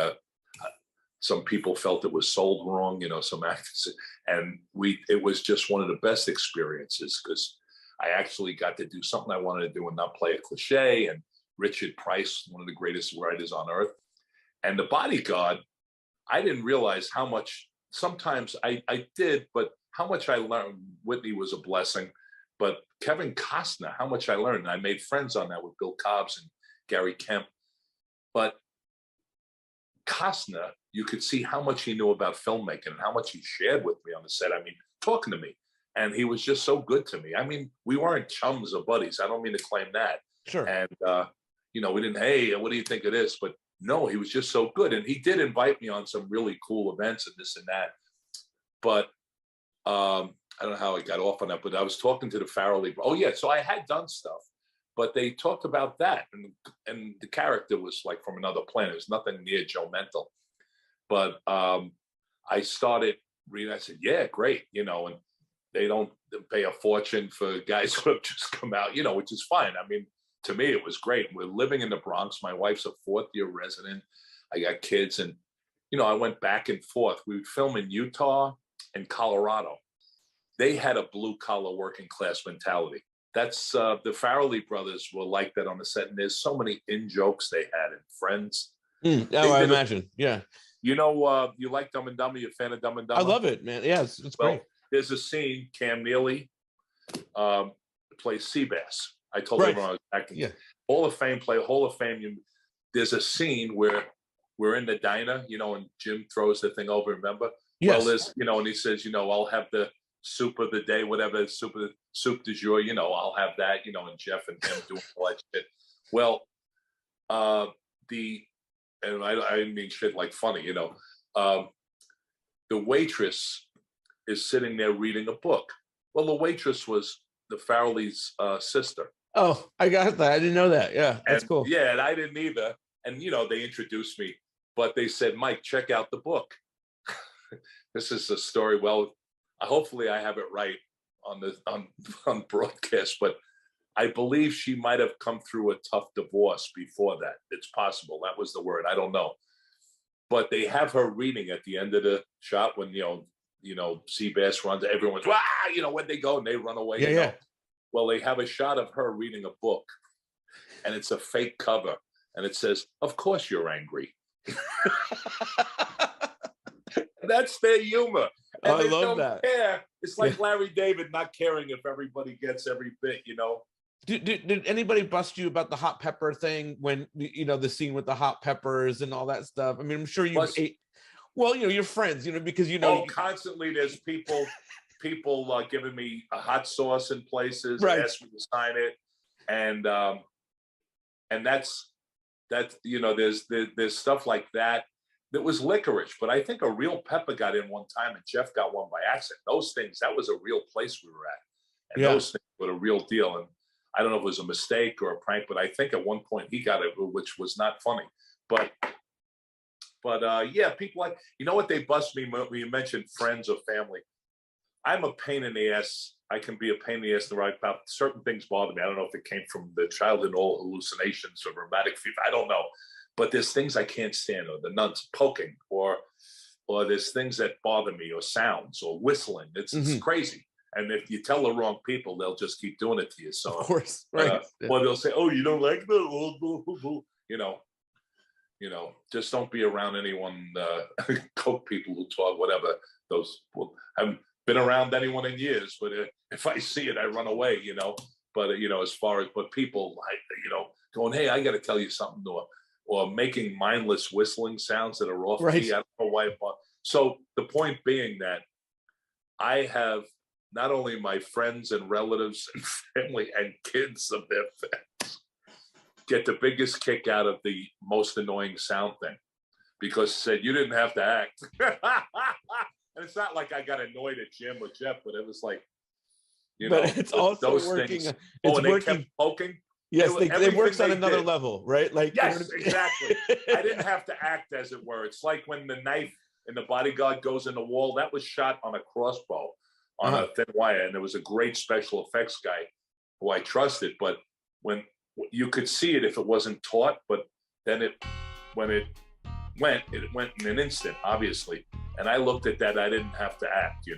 some people felt it was sold wrong, some actors, and it was just one of the best experiences, because I actually got to do something I wanted to do and not play a cliche. And Richard Price, one of the greatest writers on earth. And The Bodyguard, I didn't realize how much, sometimes I did, but how much I learned. Whitney was a blessing, but Kevin Costner, how much I learned. And I made friends on that with Bill Cobbs and Gary Kemp. But Costner, you could see how much he knew about filmmaking and how much he shared with me on the set. I mean, talking to me. And he was just so good to me. I mean, we weren't chums or buddies. I don't mean to claim that. Sure. And, we didn't, "Hey, what do you think of this?" But no, he was just so good. And he did invite me on some really cool events and this and that. But I don't know how I got off on that, but I was talking to the Farrelly. Oh, yeah. So I had done stuff, But they talked about that, and the character was like from another planet. It was nothing near Joe Mental. But I started reading. I said, yeah, great, and they don't pay a fortune for guys who have just come out, which is fine. I mean, to me, it was great. We're living in the Bronx. My wife's a fourth-year resident. I got kids, and I went back and forth. We would film in Utah and Colorado. They had a blue-collar working class mentality. That's the Farrelly brothers were like that on the set, and there's so many in-jokes they had and Friends. I imagine. Yeah. You like Dumb and Dumber? You're a fan of Dumb and Dumber? I love it, man. Yeah, it's great. There's a scene, Cam Neely plays Seabass. I told everyone I was acting. Yeah. Hall of Fame. There's a scene where we're in the diner, and Jim throws the thing over, remember? Yes. Well, there's, and he says, I'll have the soup of the day, whatever, soup du jour, I'll have that, and Jeff and him doing all that shit. Well, and I mean shit like funny, the waitress is sitting there reading a book. Well, the waitress was the Farrelly's sister. Oh, I got that. I didn't know that. Yeah, that's cool. Yeah, and I didn't either. And, they introduced me, but they said, Mike, check out the book. This is a story. Well, hopefully I have it right on broadcast, but I believe she might have come through a tough divorce before that. It's possible. That was the word. I don't know. But they have her reading at the end of the shot when, Seabass runs, everyone's, where'd they go? And they run away. Yeah. Well, they have a shot of her reading a book, and it's a fake cover. And it says, of course you're angry. That's their humor. And I love that. Care. It's like Larry David not caring if everybody gets every bit, Did anybody bust you about the hot pepper thing when, the scene with the hot peppers and all that stuff? I mean, I'm sure you ate. Well, you're friends, because constantly there's people giving me a hot sauce in places, ask me to sign it, and that's there's stuff like that. That was licorice, but I think a real pepper got in one time, and Jeff got one by accident. Those things, that was a real place we were at, and those things were a real deal. And I don't know if it was a mistake or a prank, but I think at one point he got it, which was not funny. But yeah, people like, what they bust me when you mentioned friends or family. I'm a pain in the ass. I can be a pain in the ass. About certain things bother me. I don't know if it came from the childhood all hallucinations or rheumatic fever. I don't know. But there's things I can't stand, or the nuns poking, or there's things that bother me, or sounds, or whistling. It's crazy. And if you tell the wrong people, they'll just keep doing it to you. So, of course, right. Or they'll say, "Oh, you don't like that?" Just don't be around anyone, coke people who talk whatever. Those haven't been around anyone in years, but if I see it, I run away. But as far as people, going, "Hey, I got to tell you something," or making mindless whistling sounds that are off key. I don't know why. So the point being that I have not only my friends and relatives and family and kids of their fans get the biggest kick out of the most annoying sound thing, because said you didn't have to act. And it's not like I got annoyed at Jim or Jeff, but it was like, but it's also those working. Things. It's and working. They kept poking. Yes, it works on another level, right? Like, yes, exactly. I didn't have to act, as it were. It's like when the knife in The Bodyguard goes in the wall. That was shot on a crossbow on a thin wire, and there was a great special effects guy who I trusted. But when you could see it if it wasn't taut, but then when it went in an instant, obviously. And I looked at that. I didn't have to act,